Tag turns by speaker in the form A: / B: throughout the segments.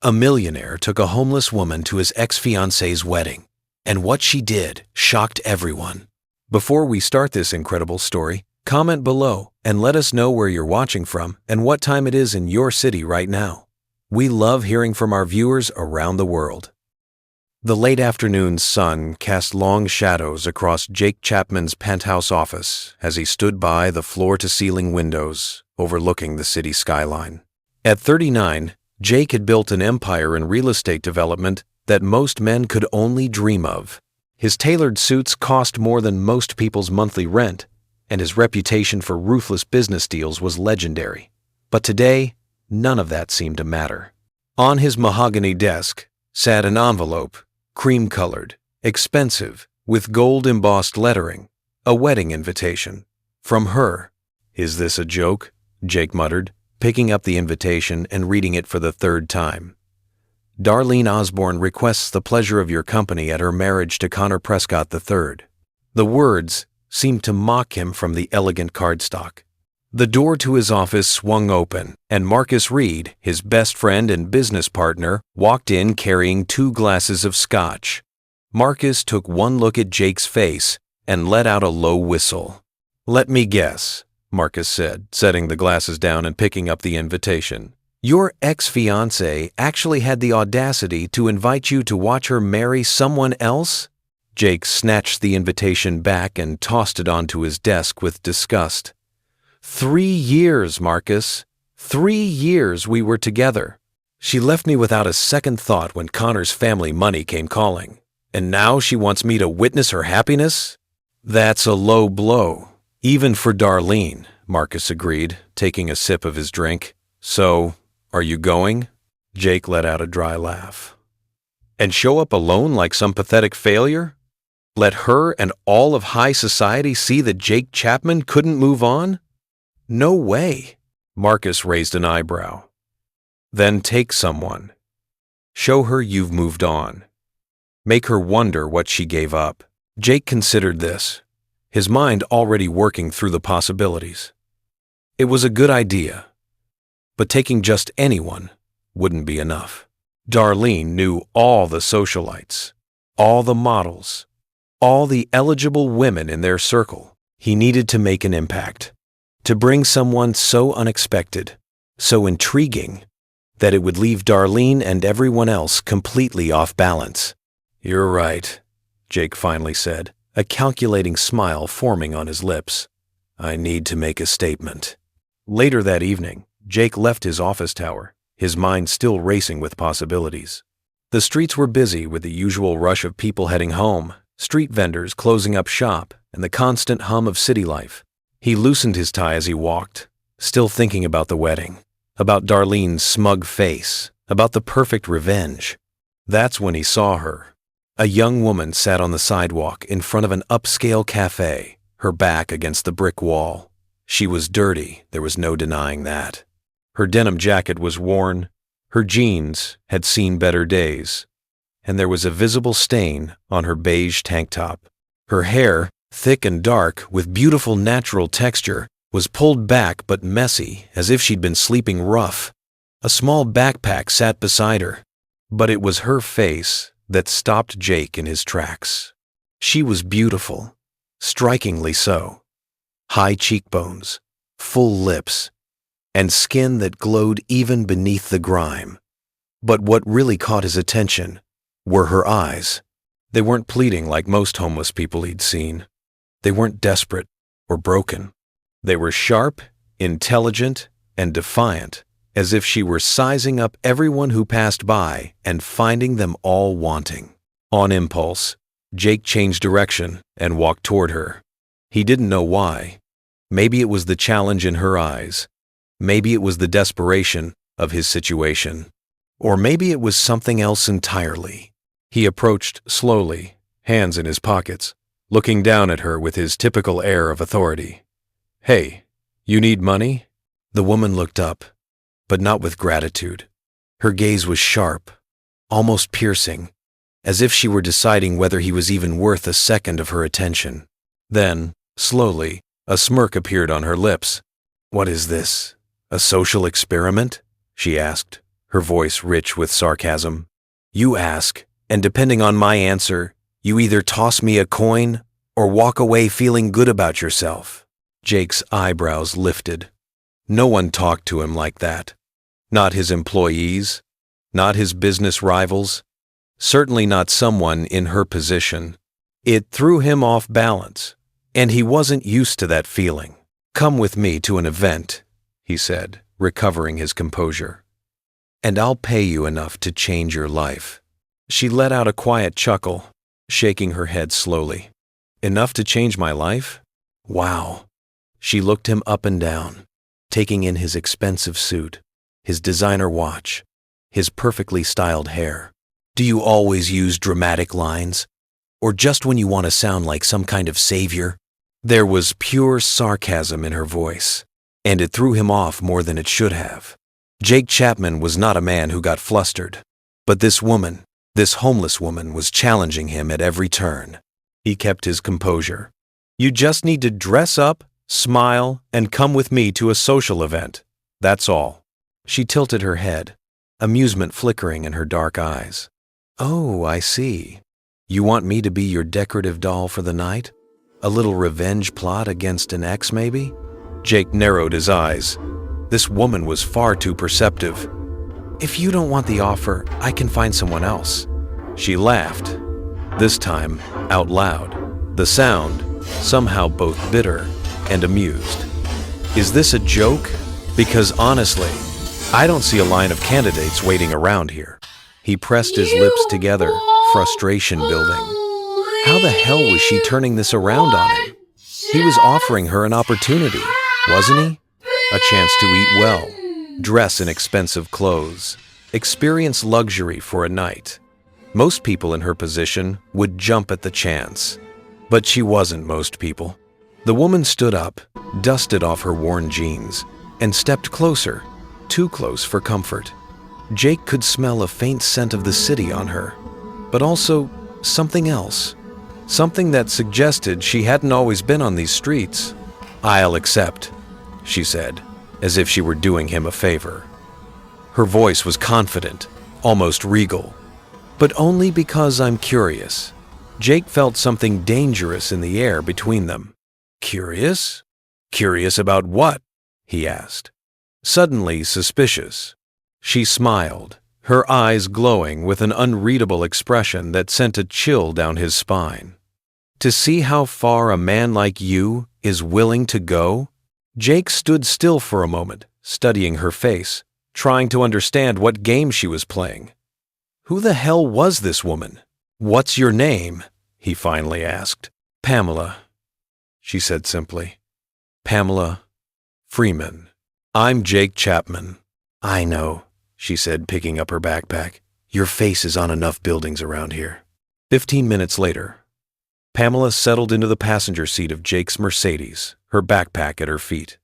A: A millionaire took a homeless woman to his ex-fiancée's wedding, and what she did shocked everyone. Before we start this incredible story, comment below and let us know where you're watching from and what time it is in your city right now. We love hearing from our viewers around the world. The late afternoon sun cast long shadows across Jake Chapman's penthouse office as he stood by the floor-to-ceiling windows overlooking the city skyline. At 39, Jake had built an empire in real estate development that most men could only dream of. His tailored suits cost more than most people's monthly rent, and his reputation for ruthless business deals was legendary. But today, none of that seemed to matter. On his mahogany desk sat an envelope, cream-colored, expensive, with gold-embossed lettering, a wedding invitation. From her. "Is this a joke?" Jake muttered, picking up the invitation and reading it for the third time. "Darlene Osborne requests the pleasure of your company at her marriage to Connor Prescott III." The words seemed to mock him from the elegant cardstock. The door to his office swung open, and Marcus Reed, his best friend and business partner, walked in carrying 2 glasses of scotch. Marcus took one look at Jake's face and let out a low whistle. "Let me guess," Marcus said, setting the glasses down and picking up the invitation. "Your ex-fiancée actually had the audacity to invite you to watch her marry someone else?" Jake snatched the invitation back and tossed it onto his desk with disgust. 3 years, Marcus. 3 years we were together. She left me without a second thought when Connor's family money came calling. And now she wants me to witness her happiness? That's a low blow, even for Darlene, Marcus agreed, taking a sip of his drink. "So, are you going?" Jake let out a dry laugh. "And show up alone like some pathetic failure? Let her and all of high society see that Jake Chapman couldn't move on? No way." Marcus raised an eyebrow. "Then take someone. Show her you've moved on. Make her wonder what she gave up." Jake considered this, his mind already working through the possibilities. It was a good idea, but taking just anyone wouldn't be enough. Darlene knew all the socialites, all the models, all the eligible women in their circle. He needed to make an impact. To bring someone so unexpected, so intriguing, that it would leave Darlene and everyone else completely off balance. "You're right," Jake finally said, a calculating smile forming on his lips. "I need to make a statement." Later that evening, Jake left his office tower, his mind still racing with possibilities. The streets were busy with the usual rush of people heading home, street vendors closing up shop, and the constant hum of city life. He loosened his tie as he walked, still thinking about the wedding, about Darlene's smug face, about the perfect revenge. That's when he saw her. A young woman sat on the sidewalk in front of an upscale cafe, her back against the brick wall. She was dirty, there was no denying that. Her denim jacket was worn, her jeans had seen better days, and there was a visible stain on her beige tank top. Her hair, thick and dark, with beautiful natural texture, was pulled back but messy, as if she'd been sleeping rough. A small backpack sat beside her, but it was her face that stopped Jake in his tracks. She was beautiful, strikingly so. High cheekbones, full lips, and skin that glowed even beneath the grime. But what really caught his attention were her eyes. They weren't pleading like most homeless people he'd seen. They weren't desperate or broken. They were sharp, intelligent, and defiant, as if she were sizing up everyone who passed by and finding them all wanting. On impulse, Jake changed direction and walked toward her. He didn't know why. Maybe it was the challenge in her eyes. Maybe it was the desperation of his situation. Or maybe it was something else entirely. He approached slowly, hands in his pockets, looking down at her with his typical air of authority. "Hey, you need money?" The woman looked up, but not with gratitude. Her gaze was sharp, almost piercing, as if she were deciding whether he was even worth a second of her attention. Then, slowly, a smirk appeared on her lips. "What is this? A social experiment?" she asked, her voice rich with sarcasm. "You ask, and depending on my answer, you either toss me a coin or walk away feeling good about yourself." Jake's eyebrows lifted. No one talked to him like that. Not his employees, not his business rivals, certainly not someone in her position. It threw him off balance, and he wasn't used to that feeling. "Come with me to an event," he said, recovering his composure, "and I'll pay you enough to change your life." She let out a quiet chuckle, shaking her head slowly. "Enough to change my life? Wow." She looked him up and down, taking in his expensive suit, his designer watch, his perfectly styled hair. "Do you always use dramatic lines? Or just when you want to sound like some kind of savior?" There was pure sarcasm in her voice, and it threw him off more than it should have. Jake Chapman was not a man who got flustered, but this woman, this homeless woman, was challenging him at every turn. He kept his composure. "You just need to dress up, smile, and come with me to a social event. That's all." She tilted her head, amusement flickering in her dark eyes. "Oh, I see. You want me to be your decorative doll for the night? A little revenge plot against an ex, maybe?" Jake narrowed his eyes. This woman was far too perceptive. "If you don't want the offer, I can find someone else." She laughed, this time out loud, the sound somehow both bitter and amused. "Is this a joke? Because honestly, I don't see a line of candidates waiting around here." He pressed his lips together, frustration building. How the hell was she turning this around on him? He was offering her an opportunity, wasn't he? A chance to eat well, dress in expensive clothes, experience luxury for a night. Most people in her position would jump at the chance. But she wasn't most people. The woman stood up, dusted off her worn jeans, and stepped closer, too close for comfort. Jake could smell a faint scent of the city on her, but also something else. Something that suggested she hadn't always been on these streets. "I'll accept," she said, as if she were doing him a favor. Her voice was confident, almost regal. "But only because I'm curious." Jake felt something dangerous in the air between them. "Curious? Curious about what?" he asked. Suddenly suspicious. She smiled, her eyes glowing with an unreadable expression that sent a chill down his spine. "To see how far a man like you is willing to go?" Jake stood still for a moment, studying her face, trying to understand what game she was playing. Who the hell was this woman? "What's your name?" he finally asked. "Pamela," she said simply. "Pamela Freeman. I'm Jake Chapman." "I know," she said, picking up her backpack. "Your face is on enough buildings around here." 15 minutes later, Pamela settled into the passenger seat of Jake's Mercedes, her backpack at her feet.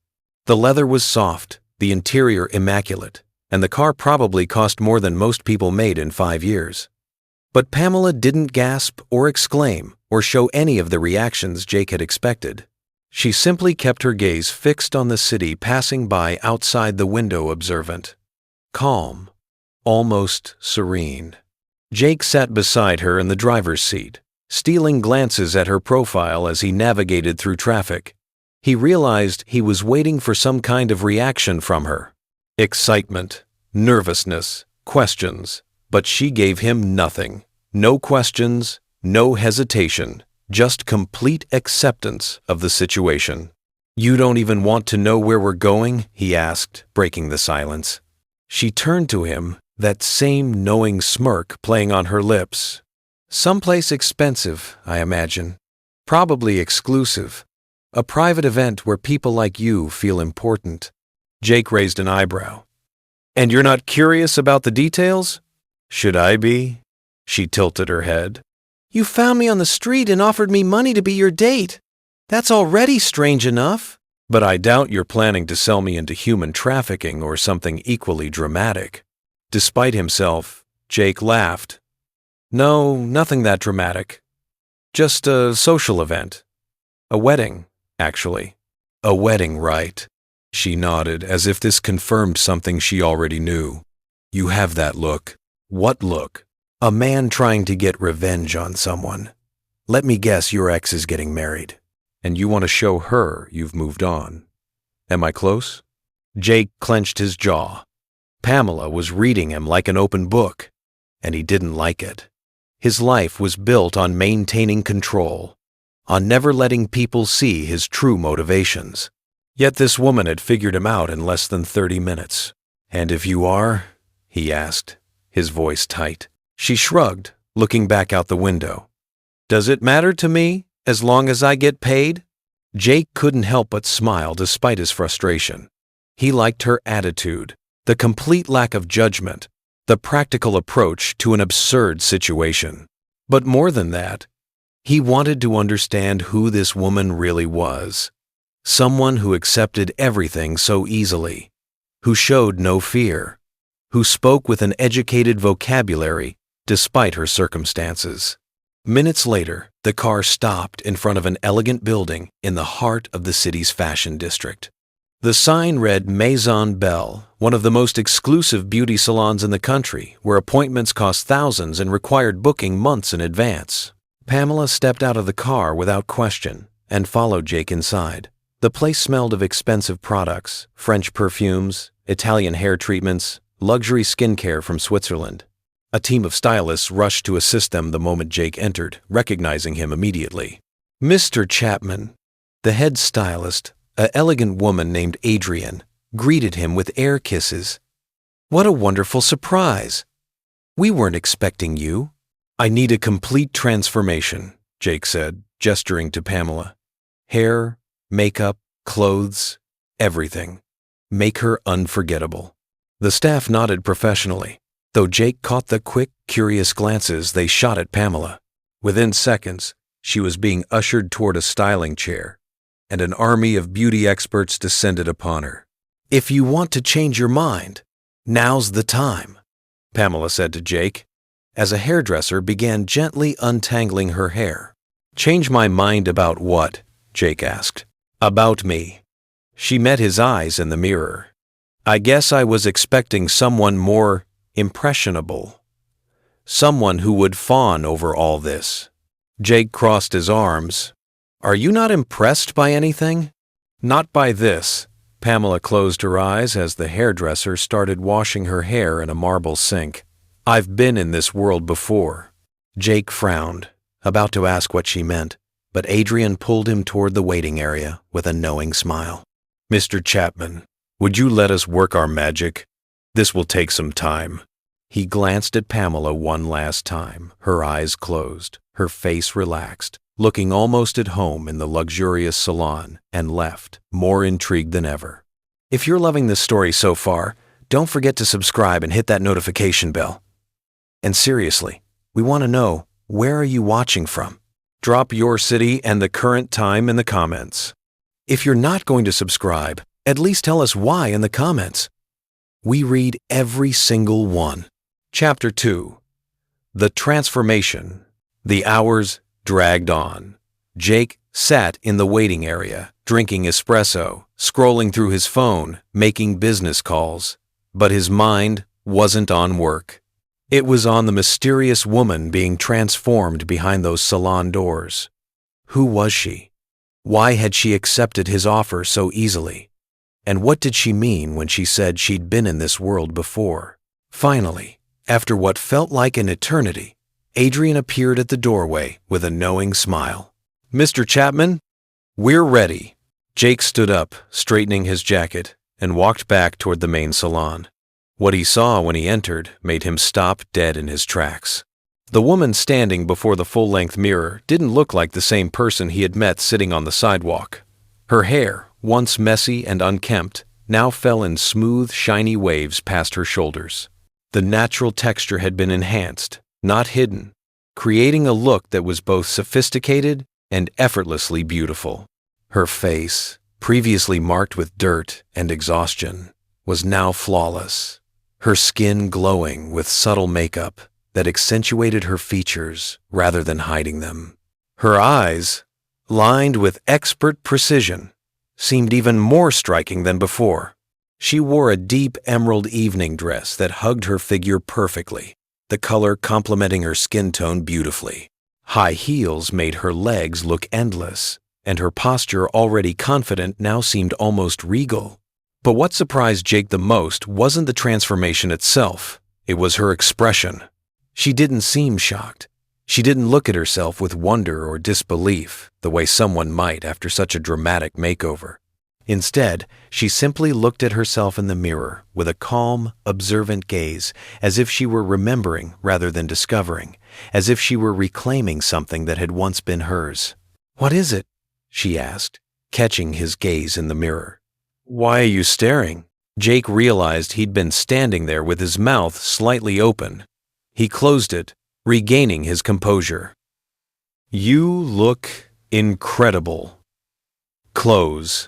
A: The leather was soft, the interior immaculate, and the car probably cost more than most people made in 5 years. But Pamela didn't gasp or exclaim or show any of the reactions Jake had expected. She simply kept her gaze fixed on the city passing by outside the window, observant. Calm, almost serene. Jake sat beside her in the driver's seat, stealing glances at her profile as he navigated through traffic. He realized he was waiting for some kind of reaction from her. Excitement, nervousness, questions, but she gave him nothing. No questions, no hesitation, just complete acceptance of the situation. "You don't even want to know where we're going?" he asked, breaking the silence. She turned to him, that same knowing smirk playing on her lips. "Someplace expensive, I imagine. Probably exclusive. A private event where people like you feel important." Jake raised an eyebrow. "And you're not curious about the details?" "Should I be?" She tilted her head. "You found me on the street and offered me money to be your date. That's already strange enough." "But I doubt you're planning to sell me into human trafficking or something equally dramatic." Despite himself, Jake laughed. "No, nothing that dramatic. Just a social event. A wedding, actually." "A wedding, right?" She nodded, as if this confirmed something she already knew. You have that look. What look? A man trying to get revenge on someone. Let me guess your ex is getting married, and you want to show her you've moved on. Am I close? Jake clenched his jaw. Pamela was reading him like an open book, and he didn't like it. His life was built on maintaining control, on never letting people see his true motivations. Yet this woman had figured him out in less than 30 minutes. And if you are? He asked, his voice tight. She shrugged, looking back out the window. Does it matter to me, as long as I get paid? Jake couldn't help but smile despite his frustration. He liked her attitude, the complete lack of judgment, the practical approach to an absurd situation. But more than that, he wanted to understand who this woman really was. Someone who accepted everything so easily, who showed no fear, who spoke with an educated vocabulary despite her circumstances. Minutes later, the car stopped in front of an elegant building in the heart of the city's fashion district. The sign read Maison Belle, one of the most exclusive beauty salons in the country, where appointments cost thousands and required booking months in advance. Pamela stepped out of the car without question and followed Jake inside. The place smelled of expensive products, French perfumes, Italian hair treatments, luxury skincare from Switzerland. A team of stylists rushed to assist them the moment Jake entered, recognizing him immediately. Mr. Chapman, the head stylist, an elegant woman named Adrienne, greeted him with air kisses. What a wonderful surprise! We weren't expecting you. I need a complete transformation, Jake said, gesturing to Pamela. Hair, makeup, clothes, everything. Make her unforgettable. The staff nodded professionally, though Jake caught the quick, curious glances they shot at Pamela. Within seconds, she was being ushered toward a styling chair, and an army of beauty experts descended upon her. If you want to change your mind, now's the time, Pamela said to Jake, as a hairdresser began gently untangling her hair. Change my mind about what? Jake asked. About me. She met his eyes in the mirror. I guess I was expecting someone more impressionable. Someone who would fawn over all this. Jake crossed his arms. Are you not impressed by anything? Not by this. Pamela closed her eyes as the hairdresser started washing her hair in a marble sink. I've been in this world before. Jake frowned, about to ask what she meant, but Adrienne pulled him toward the waiting area with a knowing smile. Mr. Chapman, would you let us work our magic? This will take some time. He glanced at Pamela one last time, her eyes closed, her face relaxed, looking almost at home in the luxurious salon, and left, more intrigued than ever. If you're loving this story so far, don't forget to subscribe and hit that notification bell. And seriously, we want to know, where are you watching from? Drop your city and the current time in the comments. If you're not going to subscribe, at least tell us why in the comments. We read every single one. Chapter 2. The Transformation. The hours dragged on. Jake sat in the waiting area, drinking espresso, scrolling through his phone, making business calls. But his mind wasn't on work. It was on the mysterious woman being transformed behind those salon doors. Who was she? Why had she accepted his offer so easily? And what did she mean when she said she'd been in this world before? Finally, after what felt like an eternity, Adrienne appeared at the doorway with a knowing smile. Mr. Chapman, we're ready. Jake stood up, straightening his jacket, and walked back toward the main salon. What he saw when he entered made him stop dead in his tracks. The woman standing before the full-length mirror didn't look like the same person he had met sitting on the sidewalk. Her hair, once messy and unkempt, now fell in smooth, shiny waves past her shoulders. The natural texture had been enhanced, not hidden, creating a look that was both sophisticated and effortlessly beautiful. Her face, previously marked with dirt and exhaustion, was now flawless, her skin glowing with subtle makeup that accentuated her features rather than hiding them. Her eyes, lined with expert precision, seemed even more striking than before. She wore a deep emerald evening dress that hugged her figure perfectly, the color complementing her skin tone beautifully. High heels made her legs look endless, and her posture, already confident, now seemed almost regal. But what surprised Jake the most wasn't the transformation itself, it was her expression. She didn't seem shocked. She didn't look at herself with wonder or disbelief, the way someone might after such a dramatic makeover. Instead, she simply looked at herself in the mirror with a calm, observant gaze, as if she were remembering rather than discovering, as if she were reclaiming something that had once been hers. "What is it?" she asked, catching his gaze in the mirror. "Why are you staring?" Jake realized he'd been standing there with his mouth slightly open. He closed it, regaining his composure. "You look incredible. Close.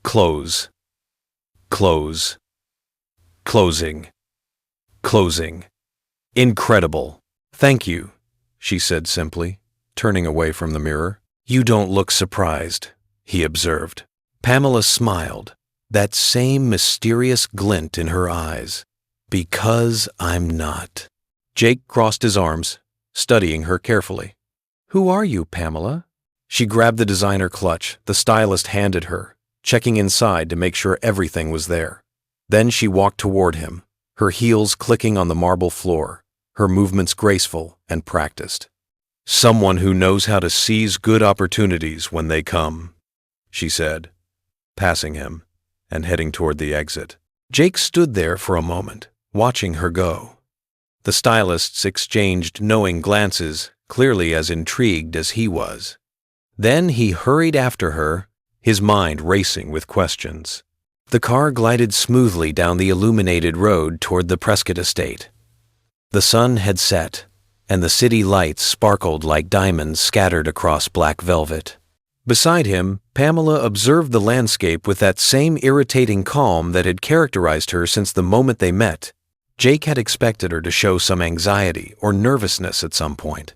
A: Close. Close. Closing. Closing. Incredible. Thank you," she said simply, turning away from the mirror. "You don't look surprised," he observed. Pamela smiled, that same mysterious glint in her eyes. "Because I'm not." Jake crossed his arms, studying her carefully. "Who are you, Pamela?" She grabbed the designer clutch the stylist handed her, checking inside to make sure everything was there. Then she walked toward him, her heels clicking on the marble floor, her movements graceful and practiced. "Someone who knows how to seize good opportunities when they come," she said, passing him and heading toward the exit. Jake stood there for a moment, watching her go. The stylists exchanged knowing glances, clearly as intrigued as he was. Then he hurried after her, his mind racing with questions. The car glided smoothly down the illuminated road toward the Prescott estate. The sun had set, and the city lights sparkled like diamonds scattered across black velvet. Beside him, Pamela observed the landscape with that same irritating calm that had characterized her since the moment they met. Jake had expected her to show some anxiety or nervousness at some point.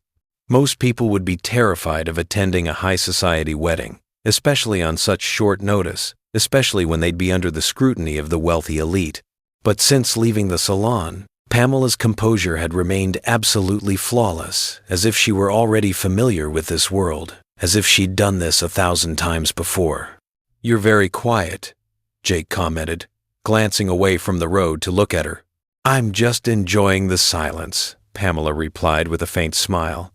A: Most people would be terrified of attending a high society wedding, especially on such short notice, especially when they'd be under the scrutiny of the wealthy elite. But since leaving the salon, Pamela's composure had remained absolutely flawless, as if she were already familiar with this world, as if she'd done this 1,000 times before. "You're very quiet," Jake commented, glancing away from the road to look at her. "I'm just enjoying the silence," Pamela replied with a faint smile.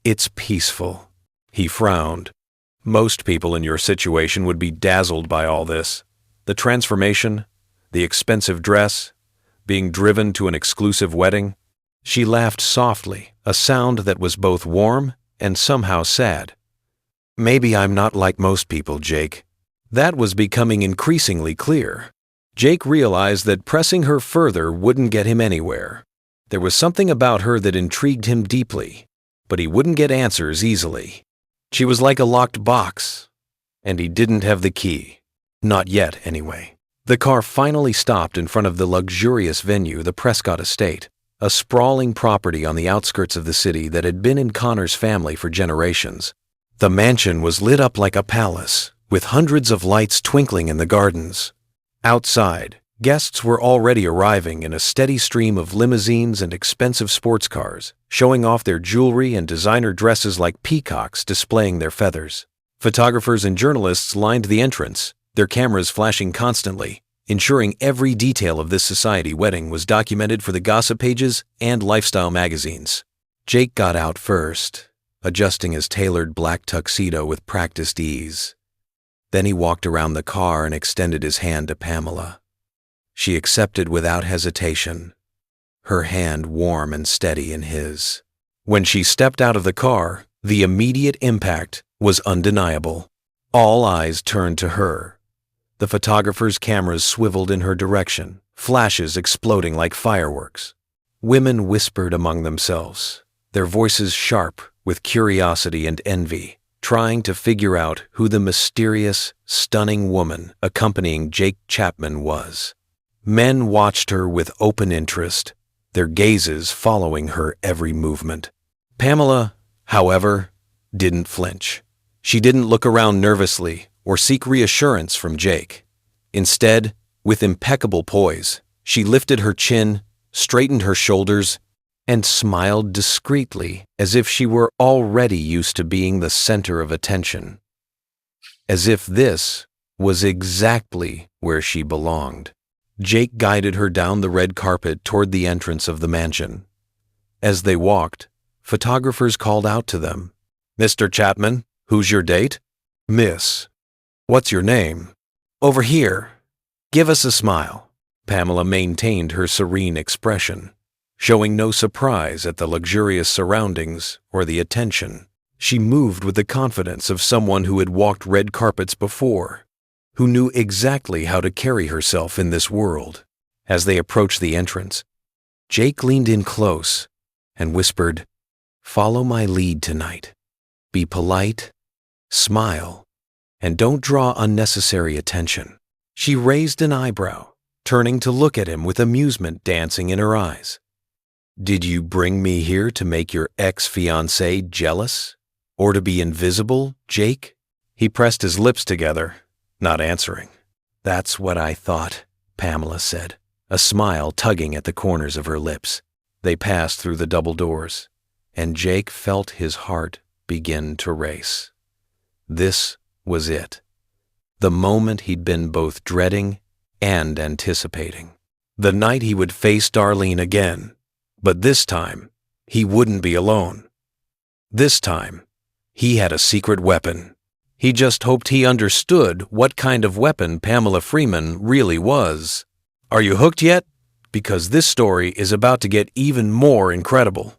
A: "It's peaceful." He frowned. "Most people in your situation would be dazzled by all this. The transformation, the expensive dress, being driven to an exclusive wedding." She laughed softly, a sound that was both warm and somehow sad. "Maybe I'm not like most people, Jake." That was becoming increasingly clear. Jake realized that pressing her further wouldn't get him anywhere. There was something about her that intrigued him deeply, but he wouldn't get answers easily. She was like a locked box, and he didn't have the key. Not yet, anyway. The car finally stopped in front of the luxurious venue, the Prescott Estate, a sprawling property on the outskirts of the city that had been in Connor's family for generations. The mansion was lit up like a palace, with hundreds of lights twinkling in the gardens. Outside, guests were already arriving in a steady stream of limousines and expensive sports cars, showing off their jewelry and designer dresses like peacocks displaying their feathers. Photographers and journalists lined the entrance, their cameras flashing constantly, ensuring every detail of this society wedding was documented for the gossip pages and lifestyle magazines. Jake got out first, adjusting his tailored black tuxedo with practiced ease. Then he walked around the car and extended his hand to Pamela. She accepted without hesitation, her hand warm and steady in his. When she stepped out of the car, the immediate impact was undeniable. All eyes turned to her. The photographers' cameras swiveled in her direction, flashes exploding like fireworks. Women whispered among themselves, their voices sharp with curiosity and envy, trying to figure out who the mysterious, stunning woman accompanying Jake Chapman was. Men watched her with open interest, their gazes following her every movement. Pamela, however, didn't flinch. She didn't look around nervously or seek reassurance from Jake. Instead, With impeccable poise, she lifted her chin, straightened her shoulders, and smiled discreetly as if she were already used to being the center of attention. As if this was exactly where she belonged. Jake guided her down the red carpet toward the entrance of the mansion. As they walked, photographers called out to them, "Mr. Chapman, who's your date?" "Miss, what's your name?" "Over here. Give us a smile." Pamela maintained her serene expression, showing no surprise at the luxurious surroundings or the attention. She moved with the confidence of someone who had walked red carpets before, who knew exactly how to carry herself in this world. As they approached the entrance, Jake leaned in close and whispered, "Follow my lead tonight. Be polite, smile, and don't draw unnecessary attention." She raised an eyebrow, turning to look at him with amusement dancing in her eyes. "Did you bring me here to make your ex-fiancée jealous? Or to be invisible, Jake?" He pressed his lips together, not answering. "That's what I thought," Pamela said, a smile tugging at the corners of her lips. They passed through the double doors, and Jake felt his heart begin to race. This was it. The moment he'd been both dreading and anticipating. The night he would face Darlene again, but this time he wouldn't be alone. This time, he had a secret weapon. He just hoped he understood what kind of weapon Pamela Freeman really was. Are you hooked yet? Because this story is about to get even more incredible.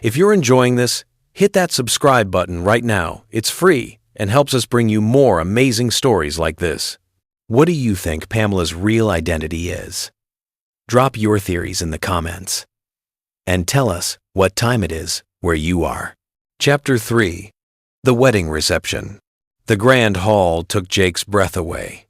A: If you're enjoying this, hit that subscribe button right now. It's free and helps us bring you more amazing stories like this. What do you think Pamela's real identity is? Drop your theories in the comments. And tell us what time it is where you are. Chapter 3. The Wedding Reception. The grand hall took Jake's breath away,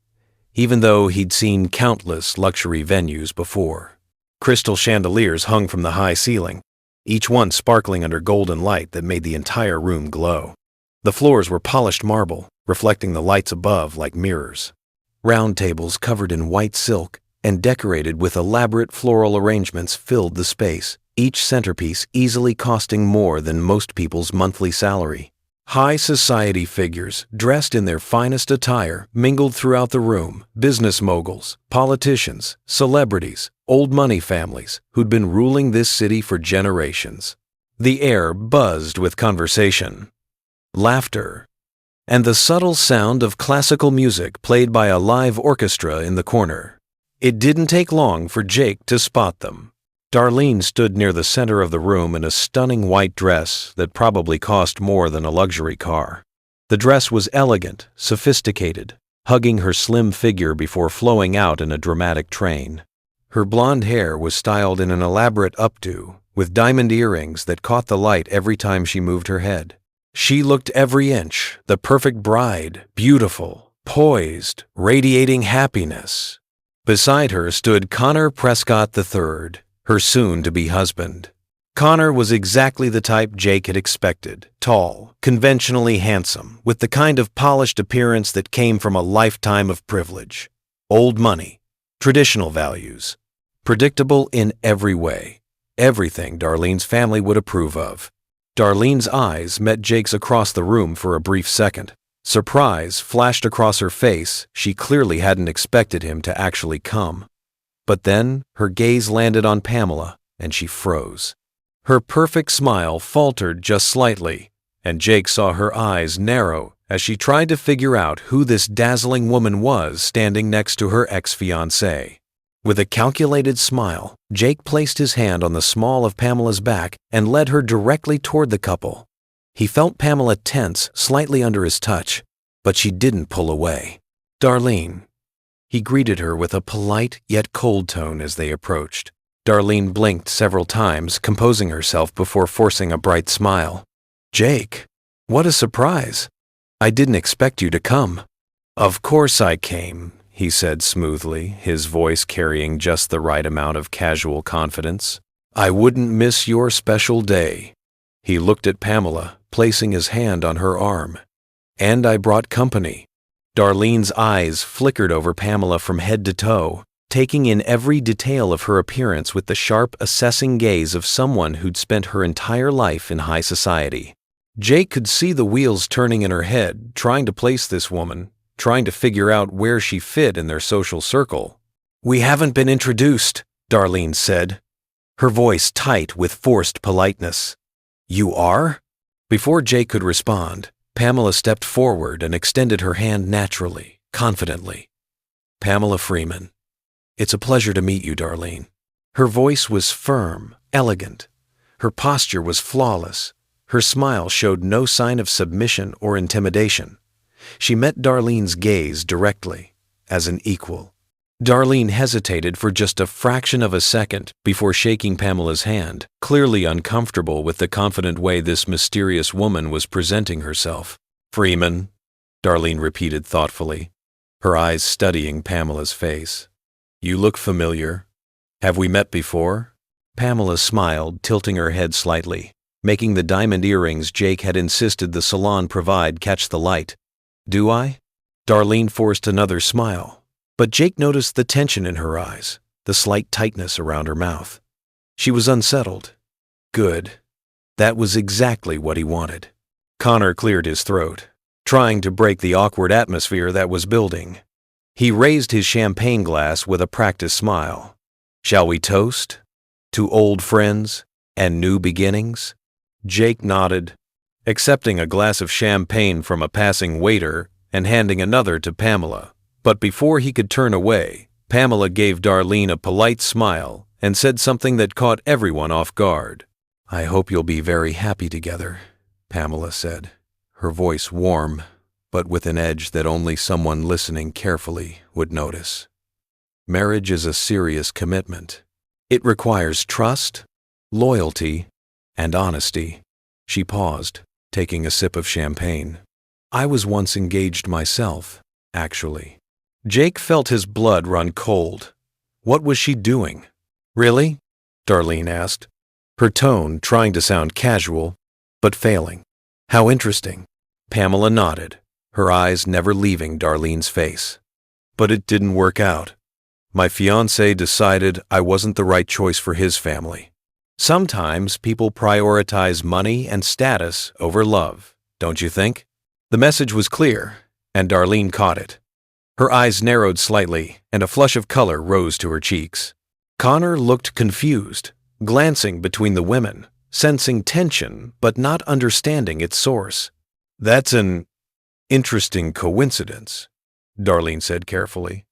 A: even though he'd seen countless luxury venues before. Crystal chandeliers hung from the high ceiling, each one sparkling under golden light that made the entire room glow. The floors were polished marble, reflecting the lights above like mirrors. Round tables covered in white silk and decorated with elaborate floral arrangements filled the space, each centerpiece easily costing more than most people's monthly salary. High society figures, dressed in their finest attire, mingled throughout the room. Business moguls, politicians, celebrities, old money families who'd been ruling this city for generations. The air buzzed with conversation, laughter, and the subtle sound of classical music played by a live orchestra in the corner. It didn't take long for Jake to spot them. Darlene stood near the center of the room in a stunning white dress that probably cost more than a luxury car. The dress was elegant, sophisticated, hugging her slim figure before flowing out in a dramatic train. Her blonde hair was styled in an elaborate updo, with diamond earrings that caught the light every time she moved her head. She looked every inch the perfect bride, beautiful, poised, radiating happiness. Beside her stood Connor Prescott III, her soon-to-be husband. Connor was exactly the type Jake had expected, tall, conventionally handsome, with the kind of polished appearance that came from a lifetime of privilege. Old money, traditional values, predictable in every way, everything Darlene's family would approve of. Darlene's eyes met Jake's across the room for a brief second. Surprise flashed across her face. She clearly hadn't expected him to actually come. But then her gaze landed on Pamela, and she froze. Her perfect smile faltered just slightly, and Jake saw her eyes narrow as she tried to figure out who this dazzling woman was standing next to her ex-fiancé. With a calculated smile, Jake placed his hand on the small of Pamela's back and led her directly toward the couple. He felt Pamela tense slightly under his touch, but she didn't pull away. "Darlene." He greeted her with a polite yet cold tone as they approached. Darlene blinked several times, composing herself before forcing a bright smile. "Jake, what a surprise. I didn't expect you to come." "Of course I came," he said smoothly, his voice carrying just the right amount of casual confidence. "I wouldn't miss your special day." He looked at Pamela, placing his hand on her arm. "And I brought company. Darlene's eyes flickered over Pamela from head to toe, taking in every detail of her appearance with the sharp, assessing gaze of someone who'd spent her entire life in high society. Jake could see the wheels turning in her head, trying to place this woman, trying to figure out where she fit in their social circle. "We haven't been introduced," Darlene said, her voice tight with forced politeness. "You are?" Before Jake could respond, Pamela stepped forward and extended her hand naturally, confidently. "Pamela Freeman. It's a pleasure to meet you, Darlene." Her voice was firm, elegant. Her posture was flawless. Her smile showed no sign of submission or intimidation. She met Darlene's gaze directly, as an equal. Darlene hesitated for just a fraction of a second before shaking Pamela's hand, clearly uncomfortable with the confident way this mysterious woman was presenting herself. "Freeman," Darlene repeated thoughtfully, her eyes studying Pamela's face. "You look familiar. Have we met before?" Pamela smiled, tilting her head slightly, making the diamond earrings Jake had insisted the salon provide catch the light. "Do I?" Darlene forced another smile, but Jake noticed the tension in her eyes, the slight tightness around her mouth. She was unsettled. Good. That was exactly what he wanted. Connor cleared his throat, trying to break the awkward atmosphere that was building. He raised his champagne glass with a practiced smile. "Shall we toast? To old friends and new beginnings?" Jake nodded, accepting a glass of champagne from a passing waiter and handing another to Pamela. But before he could turn away, Pamela gave Darlene a polite smile and said something that caught everyone off guard. "I hope you'll be very happy together," Pamela said, her voice warm, but with an edge that only someone listening carefully would notice. "Marriage is a serious commitment. It requires trust, loyalty, and honesty." She paused, taking a sip of champagne. "I was once engaged myself, actually." Jake felt his blood run cold. What was she doing? "Really?" Darlene asked, her tone trying to sound casual, but failing. "How interesting." Pamela nodded, her eyes never leaving Darlene's face. "But it didn't work out. My fiancé decided I wasn't the right choice for his family. Sometimes people prioritize money and status over love, don't you think?" The message was clear, and Darlene caught it. Her eyes narrowed slightly, and a flush of color rose to her cheeks. Connor looked confused, glancing between the women, sensing tension but not understanding its source. "That's an interesting coincidence," Darlene said carefully,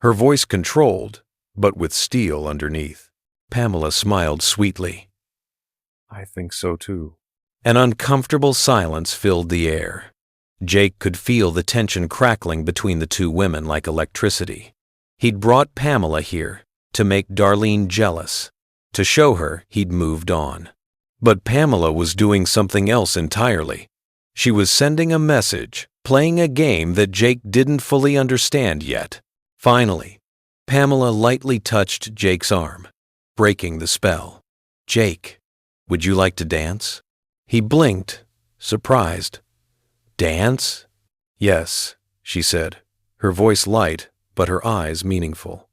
A: her voice controlled, but with steel underneath. Pamela smiled sweetly. "I think so too." An uncomfortable silence filled the air. Jake could feel the tension crackling between the two women like electricity. He'd brought Pamela here to make Darlene jealous, to show her he'd moved on. But Pamela was doing something else entirely. She was sending a message, playing a game that Jake didn't fully understand yet. Finally, Pamela lightly touched Jake's arm, breaking the spell. "Jake, would you like to dance?" He blinked, surprised. "Dance?" "Yes," she said, her voice light, but her eyes meaningful.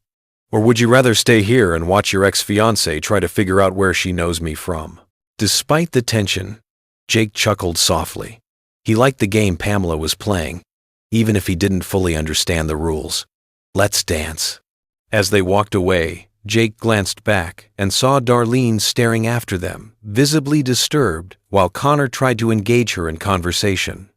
A: "Or would you rather stay here and watch your ex-fiancée try to figure out where she knows me from?" Despite the tension, Jake chuckled softly. He liked the game Pamela was playing, even if he didn't fully understand the rules. "Let's dance." As they walked away, Jake glanced back and saw Darlene staring after them, visibly disturbed, while Connor tried to engage her in conversation.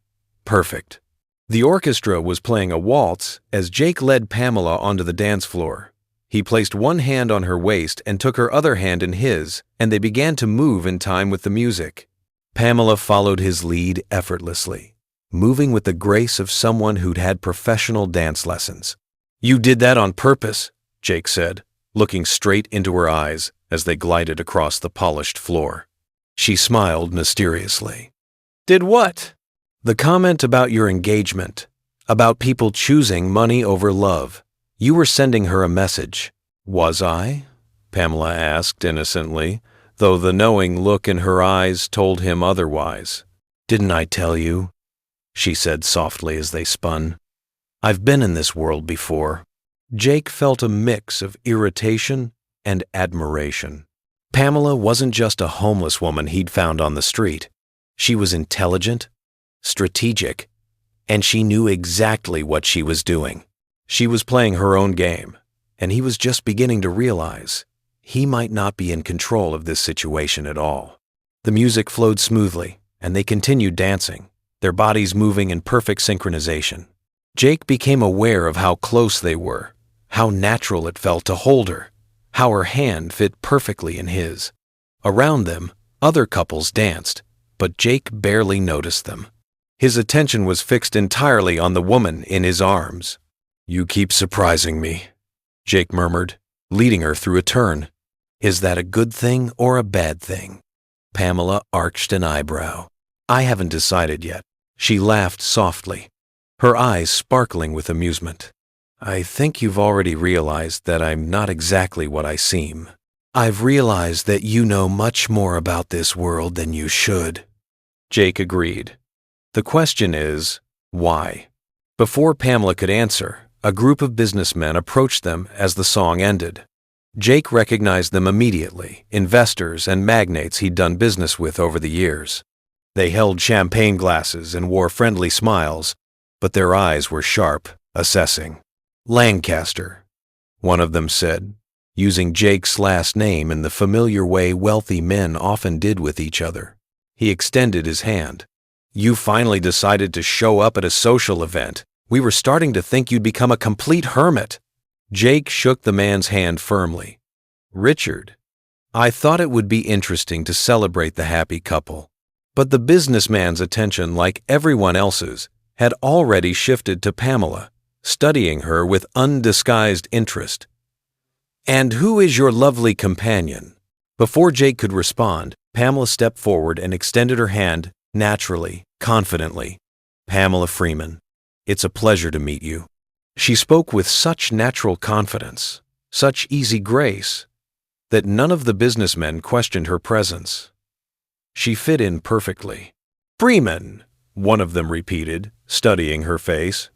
A: Perfect. The orchestra was playing a waltz as Jake led Pamela onto the dance floor. He placed one hand on her waist and took her other hand in his, and they began to move in time with the music. Pamela followed his lead effortlessly, moving with the grace of someone who'd had professional dance lessons. "You did that on purpose," Jake said, looking straight into her eyes as they glided across the polished floor. She smiled mysteriously. "Did what?" "The comment about your engagement, about people choosing money over love. You were sending her a message." "Was I?" Pamela asked innocently, though the knowing look in her eyes told him otherwise. "Didn't I tell you?" she said softly as they spun. I've been in this world before." Jake felt a mix of irritation and admiration. Pamela wasn't just a homeless woman he'd found on the street. She was intelligent, strategic, and she knew exactly what she was doing. She was playing her own game, and he was just beginning to realize he might not be in control of this situation at all. The music flowed smoothly, and they continued dancing, their bodies moving in perfect synchronization. Jake became aware of how close they were, how natural it felt to hold her, how her hand fit perfectly in his. Around them, other couples danced, but Jake barely noticed them. His attention was fixed entirely on the woman in his arms. "You keep surprising me," Jake murmured, leading her through a turn. "Is that a good thing or a bad thing?" Pamela arched an eyebrow. "I haven't decided yet." She laughed softly, her eyes sparkling with amusement. "I think you've already realized that I'm not exactly what I seem. I've realized that you know much more about this world than you should." Jake agreed. "The question is, why?" Before Pamela could answer, a group of businessmen approached them as the song ended. Jake recognized them immediately, investors and magnates he'd done business with over the years. They held champagne glasses and wore friendly smiles, but their eyes were sharp, assessing. "Lancaster," one of them said, using Jake's last name in the familiar way wealthy men often did with each other. He extended his hand. "You finally decided to show up at a social event. We were starting to think you'd become a complete hermit." Jake shook the man's hand firmly. "Richard, I thought it would be interesting to celebrate the happy couple." But the businessman's attention, like everyone else's, had already shifted to Pamela, studying her with undisguised interest. "And who is your lovely companion?" Before Jake could respond, Pamela stepped forward and extended her hand, naturally, confidently. "Pamela Freeman, it's a pleasure to meet you." She spoke with such natural confidence, such easy grace, that none of the businessmen questioned her presence. She fit in perfectly. "Freeman," one of them repeated, studying her face.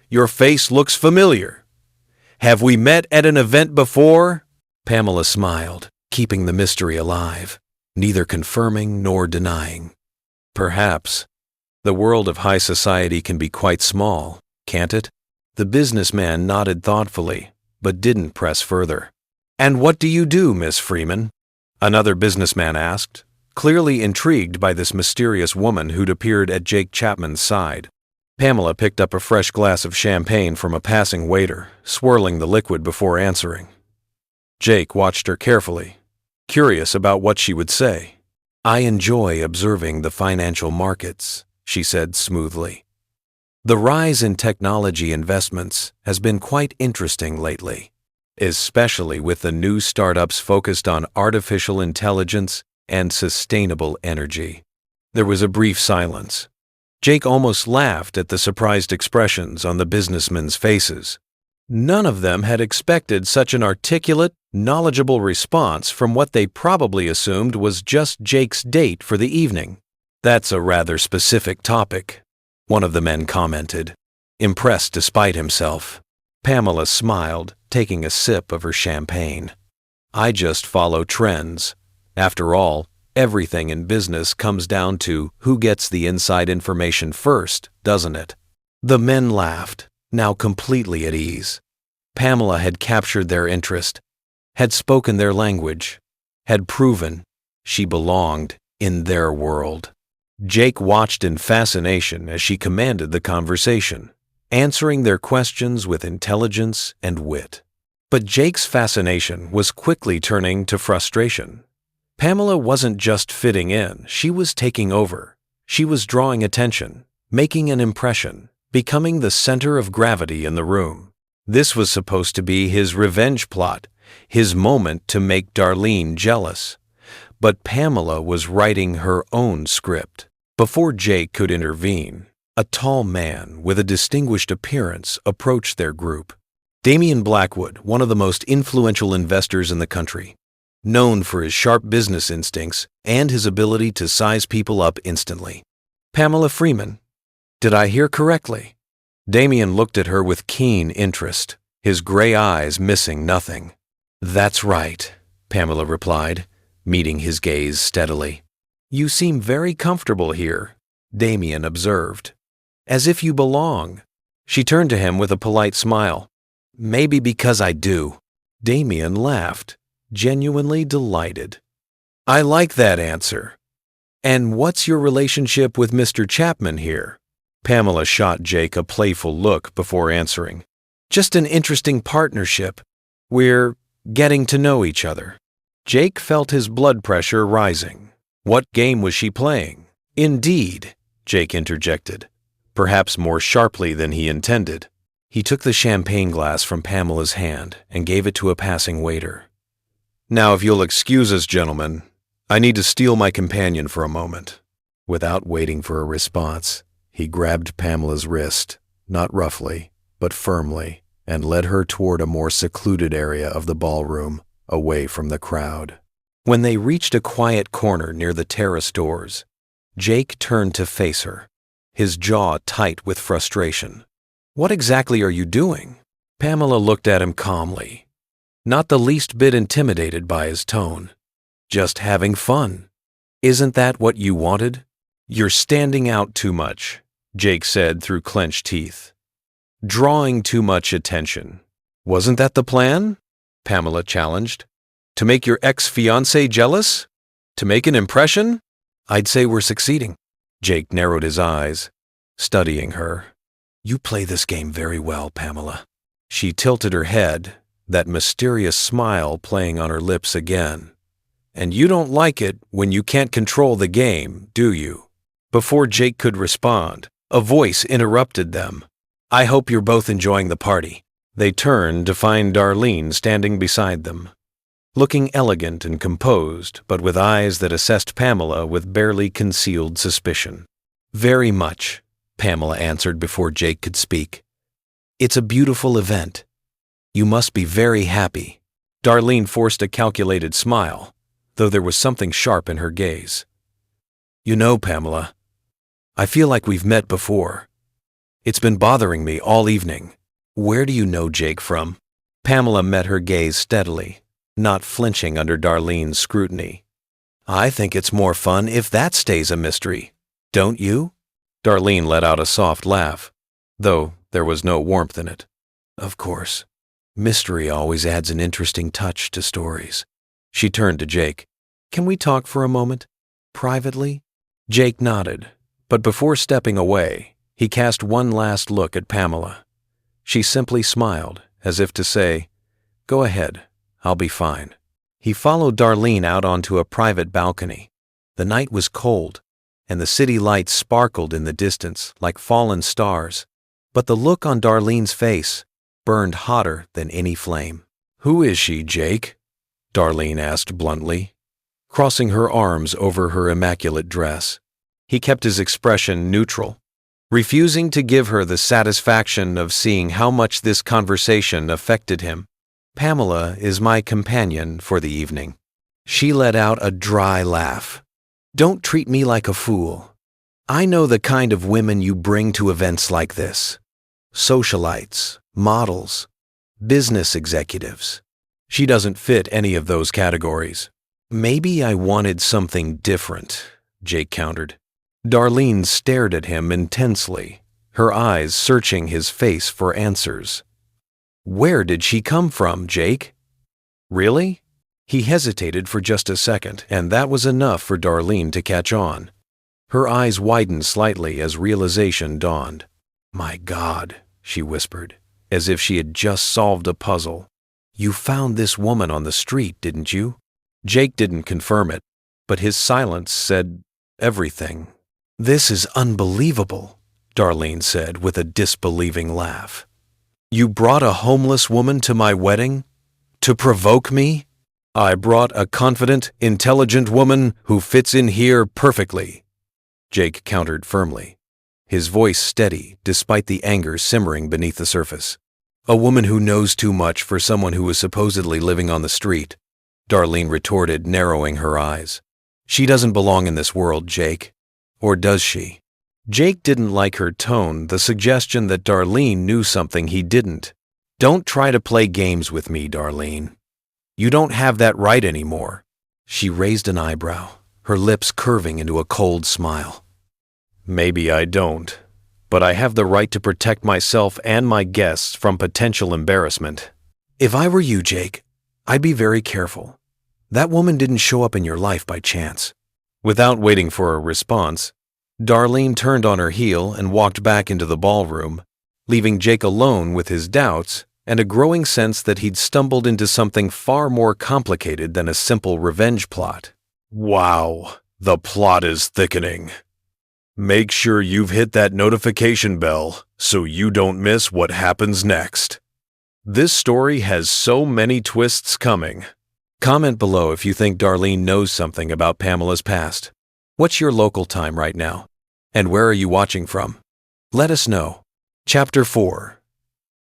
A: "Your face looks familiar. Have we met at an event before?" Pamela smiled, keeping the mystery alive, neither confirming nor denying. "Perhaps. The world of high society can be quite small, can't it?" The businessman nodded thoughtfully, but didn't press further. "And what do you do, Miss Freeman?" another businessman asked, clearly intrigued by this mysterious woman who'd appeared at Jake Chapman's side. Pamela picked up a fresh glass of champagne from a passing waiter, swirling the liquid before answering. Jake watched her carefully, curious about what she would say. "I enjoy observing the financial markets," she said smoothly. "The rise in technology investments has been quite interesting lately, especially with the new startups focused on artificial intelligence and sustainable energy." There was a brief silence. Jake almost laughed at the surprised expressions on the businessmen's faces. None of them had expected such an articulate, knowledgeable response from what they probably assumed was just Jake's date for the evening. "That's a rather specific topic," one of the men commented, impressed despite himself. Pamela smiled, taking a sip of her champagne. "I just follow trends. After all, everything in business comes down to who gets the inside information first, doesn't it?" The men laughed, now completely at ease. Pamela had captured their interest, had spoken their language, had proven she belonged in their world. Jake watched in fascination as she commanded the conversation, answering their questions with intelligence and wit. But Jake's fascination was quickly turning to frustration. Pamela wasn't just fitting in, she was taking over. She was drawing attention, making an impression, becoming the center of gravity in the room. This was supposed to be his revenge plot, his moment to make Darlene jealous. But Pamela was writing her own script. Before Jake could intervene, a tall man with a distinguished appearance approached their group. Damian Blackwood, one of the most influential investors in the country, known for his sharp business instincts and his ability to size people up instantly. "Pamela Freeman, did I hear correctly?" Damien looked at her with keen interest, his gray eyes missing nothing. "That's right," Pamela replied, meeting his gaze steadily. "You seem very comfortable here," Damien observed. "As if you belong." She turned to him with a polite smile. "Maybe because I do." Damien laughed, genuinely delighted. "I like that answer. And what's your relationship with Mr. Chapman here?" Pamela shot Jake a playful look before answering. "Just an interesting partnership. We're getting to know each other." Jake felt his blood pressure rising. What game was she playing? "Indeed," Jake interjected, perhaps more sharply than he intended. He took the champagne glass from Pamela's hand and gave it to a passing waiter. "Now, if you'll excuse us, gentlemen, I need to steal my companion for a moment." Without waiting for a response, he grabbed Pamela's wrist, not roughly, but firmly, and led her toward a more secluded area of the ballroom, away from the crowd. When they reached a quiet corner near the terrace doors, Jake turned to face her, his jaw tight with frustration. "What exactly are you doing?" Pamela looked at him calmly, not the least bit intimidated by his tone. "Just having fun. Isn't that what you wanted?" "You're standing out too much," Jake said through clenched teeth. "Drawing too much attention." "Wasn't that the plan?" Pamela challenged. "To make your ex-fiancée jealous? To make an impression?" "I'd say we're succeeding." Jake narrowed his eyes, studying her. "You play this game very well, Pamela." She tilted her head, that mysterious smile playing on her lips again. "And you don't like it when you can't control the game, do you?" Before Jake could respond, a voice interrupted them. "I hope you're both enjoying the party." They turned to find Darlene standing beside them, looking elegant and composed, but with eyes that assessed Pamela with barely concealed suspicion. "Very much," Pamela answered before Jake could speak. "It's a beautiful event. You must be very happy." Darlene forced a calculated smile, though there was something sharp in her gaze. "You know, Pamela, I feel like we've met before. It's been bothering me all evening." "Where do you know Jake from?" Pamela met her gaze steadily, not flinching under Darlene's scrutiny. "I think it's more fun if that stays a mystery. Don't you?" Darlene let out a soft laugh, though there was no warmth in it. "Of course. Mystery always adds an interesting touch to stories." She turned to Jake. "Can we talk for a moment? Privately?" Jake nodded, but before stepping away, he cast one last look at Pamela. She simply smiled, as if to say, "Go ahead, I'll be fine." He followed Darlene out onto a private balcony. The night was cold, and the city lights sparkled in the distance like fallen stars, but the look on Darlene's face burned hotter than any flame. "Who is she, Jake?" Darlene asked bluntly, crossing her arms over her immaculate dress. He kept his expression neutral, refusing to give her the satisfaction of seeing how much this conversation affected him. "Pamela is my companion for the evening." She let out a dry laugh. "Don't treat me like a fool. I know the kind of women you bring to events like this. Socialites, models, business executives. She doesn't fit any of those categories." "Maybe I wanted something different," Jake countered. Darlene stared at him intensely, her eyes searching his face for answers. "Where did she come from, Jake?" "Really?" He hesitated for just a second, and that was enough for Darlene to catch on. Her eyes widened slightly as realization dawned. "My God," she whispered, as if she had just solved a puzzle. "You found this woman on the street, didn't you?" Jake didn't confirm it, but his silence said everything. "This is unbelievable," Darlene said with a disbelieving laugh. "You brought a homeless woman to my wedding? To provoke me?" "I brought a confident, intelligent woman who fits in here perfectly," Jake countered firmly, his voice steady despite the anger simmering beneath the surface. "A woman who knows too much for someone who is supposedly living on the street," Darlene retorted, narrowing her eyes. "She doesn't belong in this world, Jake. Or does she?" Jake didn't like her tone, the suggestion that Darlene knew something he didn't. "Don't try to play games with me, Darlene. You don't have that right anymore." She raised an eyebrow, her lips curving into a cold smile. "Maybe I don't, but I have the right to protect myself and my guests from potential embarrassment." "If I were you, Jake, I'd be very careful. That woman didn't show up in your life by chance." Without waiting for a response, Darlene turned on her heel and walked back into the ballroom, leaving Jake alone with his doubts and a growing sense that he'd stumbled into something far more complicated than a simple revenge plot. Wow, the plot is thickening. Make sure you've hit that notification bell so you don't miss what happens next. This story has so many twists coming. Comment below if you think Darlene knows something about Pamela's past. What's your local time right now? And where are you watching from? Let us know. Chapter 4.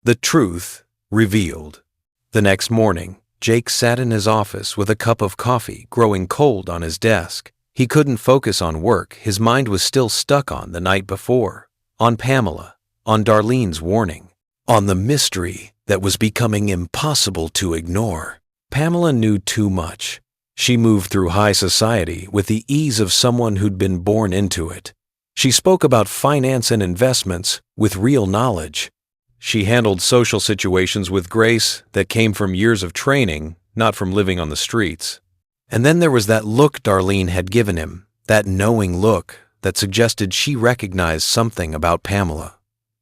A: The Truth Revealed. The next morning, Jake sat in his office with a cup of coffee growing cold on his desk. He couldn't focus on work. His mind was still stuck on the night before, on Pamela, on Darlene's warning, on the mystery that was becoming impossible to ignore. Pamela knew too much. She moved through high society with the ease of someone who'd been born into it. She spoke about finance and investments with real knowledge. She handled social situations with grace that came from years of training, not from living on the streets. And then there was that look Darlene had given him, that knowing look that suggested she recognized something about Pamela,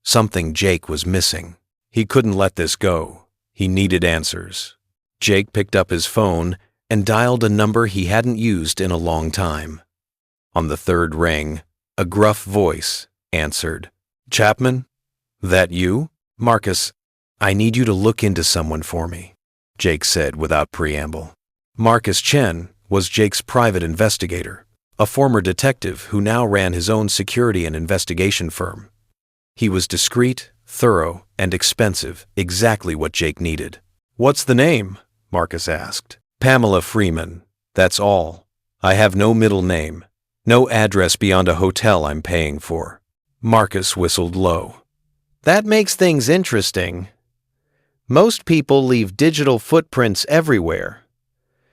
A: something Jake was missing. He couldn't let this go. He needed answers. Jake picked up his phone and dialed a number he hadn't used in a long time. On the third ring, a gruff voice answered. "Chapman? That you?" "Marcus, I need you to look into someone for me," Jake said without preamble. Marcus Chen was Jake's private investigator, a former detective who now ran his own security and investigation firm. He was discreet, thorough, and expensive, exactly what Jake needed. "What's the name?" Marcus asked. "Pamela Freeman. That's all. I have no middle name, no address beyond a hotel I'm paying for." Marcus whistled low. "That makes things interesting. Most people leave digital footprints everywhere.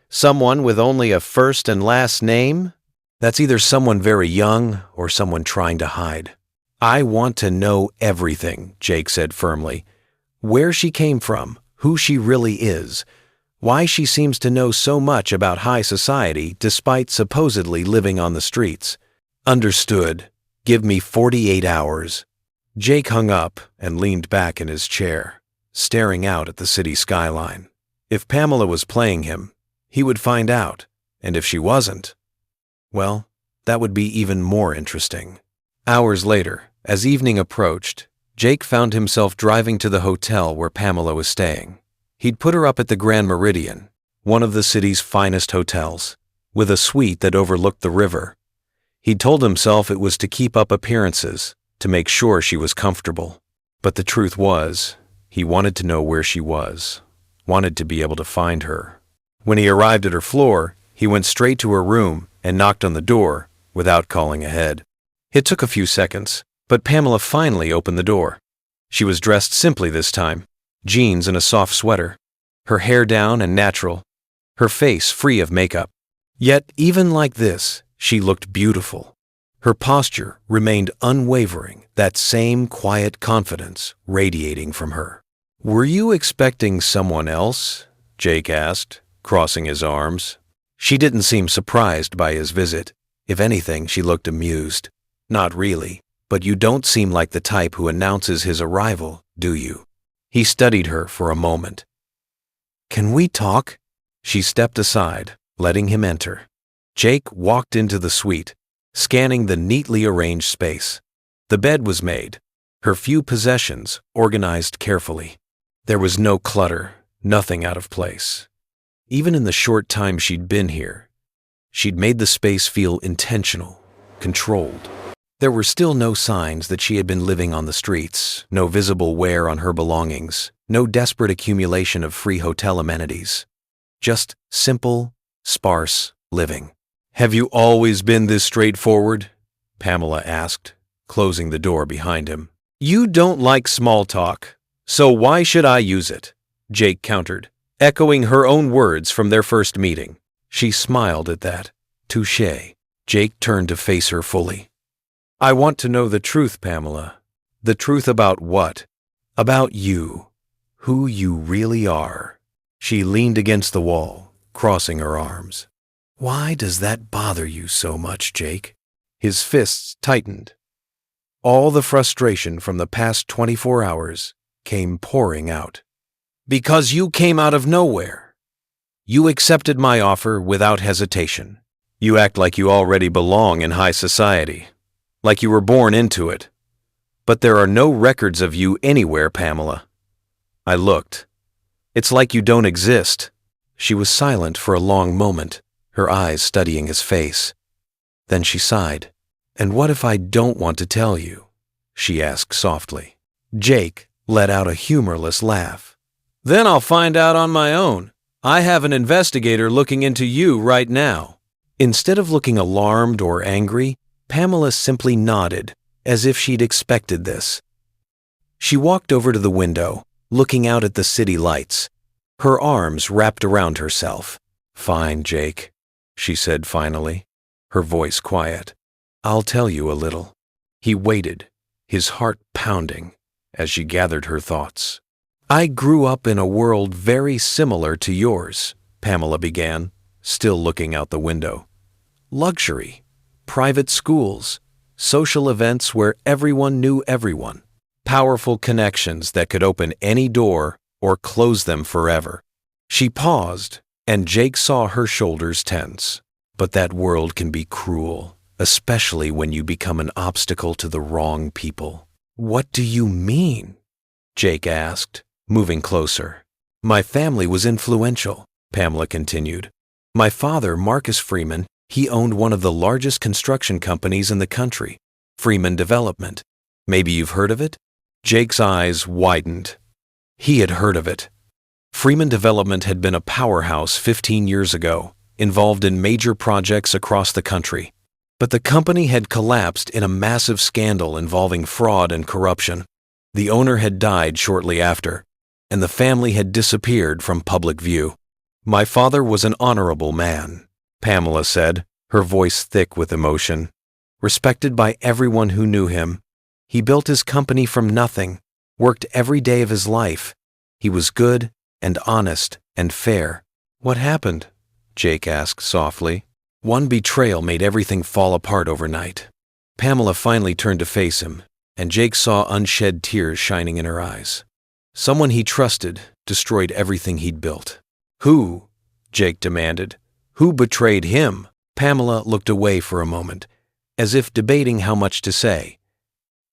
A: Someone with only a first and last name? That's either someone very young or someone trying to hide." "I want to know everything," Jake said firmly. "Where she came from, who she really is, why she seems to know so much about high society despite supposedly living on the streets." "Understood. Give me 48 hours. Jake hung up and leaned back in his chair, staring out at the city skyline. If Pamela was playing him, he would find out, and if she wasn't, well, that would be even more interesting. Hours later, as evening approached, Jake found himself driving to the hotel where Pamela was staying. He'd put her up at the Grand Meridian, one of the city's finest hotels, with a suite that overlooked the river. He'd told himself it was to keep up appearances, to make sure she was comfortable. But the truth was, he wanted to know where she was, wanted to be able to find her. When he arrived at her floor, he went straight to her room and knocked on the door without calling ahead. It took a few seconds, but Pamela finally opened the door. She was dressed simply this time, jeans and a soft sweater, her hair down and natural, her face free of makeup. Yet, even like this, she looked beautiful. Her posture remained unwavering, that same quiet confidence radiating from her. "Were you expecting someone else?" Jake asked, crossing his arms. She didn't seem surprised by his visit. If anything, she looked amused. "Not really, but you don't seem like the type who announces his arrival, do you?" He studied her for a moment. "Can we talk?" She stepped aside, letting him enter. Jake walked into the suite, scanning the neatly arranged space. The bed was made, her few possessions organized carefully. There was no clutter, nothing out of place. Even in the short time she'd been here, she'd made the space feel intentional, controlled. There were still no signs that she had been living on the streets, no visible wear on her belongings, no desperate accumulation of free hotel amenities. Just simple, sparse living. "Have you always been this straightforward?" Pamela asked, closing the door behind him. "You don't like small talk, so why should I use it?" Jake countered, echoing her own words from their first meeting. She smiled at that. Touché. Jake turned to face her fully. "I want to know the truth, Pamela. The truth about what? About you. Who you really are." She leaned against the wall, crossing her arms. "Why does that bother you so much, Jake?" His fists tightened. All the frustration from the past 24 hours came pouring out. "Because you came out of nowhere. You accepted my offer without hesitation. You act like you already belong in high society, like you were born into it. But there are no records of you anywhere, Pamela." I looked. "It's like you don't exist." She was silent for a long moment, her eyes studying his face. Then she sighed. "And what if I don't want to tell you?" she asked softly. Jake let out a humorless laugh. "Then I'll find out on my own. I have an investigator looking into you right now." Instead of looking alarmed or angry, Pamela simply nodded, as if she'd expected this. She walked over to the window, looking out at the city lights, her arms wrapped around herself. "Fine, Jake," she said finally, her voice quiet. "I'll tell you a little." He waited, his heart pounding, as she gathered her thoughts. "I grew up in a world very similar to yours," Pamela began, still looking out the window. "Luxury, private schools, social events where everyone knew everyone, powerful connections that could open any door or close them forever." She paused, and Jake saw her shoulders tense. "But that world can be cruel, especially when you become an obstacle to the wrong people." "What do you mean?" Jake asked, moving closer. "My family was influential," Pamela continued. "My father, Marcus Freeman, he owned one of the largest construction companies in the country, Freeman Development. Maybe you've heard of it?" Jake's eyes widened. He had heard of it. Freeman Development had been a powerhouse 15 years ago, involved in major projects across the country. But the company had collapsed in a massive scandal involving fraud and corruption. The owner had died shortly after, and the family had disappeared from public view. "My father was an honorable man," Pamela said, her voice thick with emotion. "Respected by everyone who knew him. He built his company from nothing, worked every day of his life. He was good and honest and fair." "What happened?" Jake asked softly. "One betrayal made everything fall apart overnight." Pamela finally turned to face him, and Jake saw unshed tears shining in her eyes. "Someone he trusted destroyed everything he'd built." "Who?" Jake demanded. "Who betrayed him?" Pamela looked away for a moment, as if debating how much to say.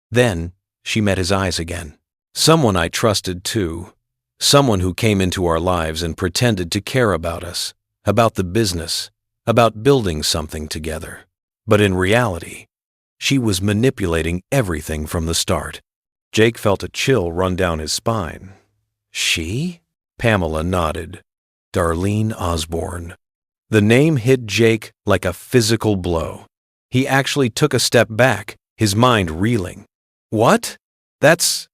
A: Then she met his eyes again. "Someone I trusted too. Someone who came into our lives and pretended to care about us, about the business, about building something together. But in reality, she was manipulating everything from the start." Jake felt a chill run down his spine. "She?" Pamela nodded. "Darlene Osborne." The name hit Jake like a physical blow. He actually took a step back, his mind reeling. "What? That's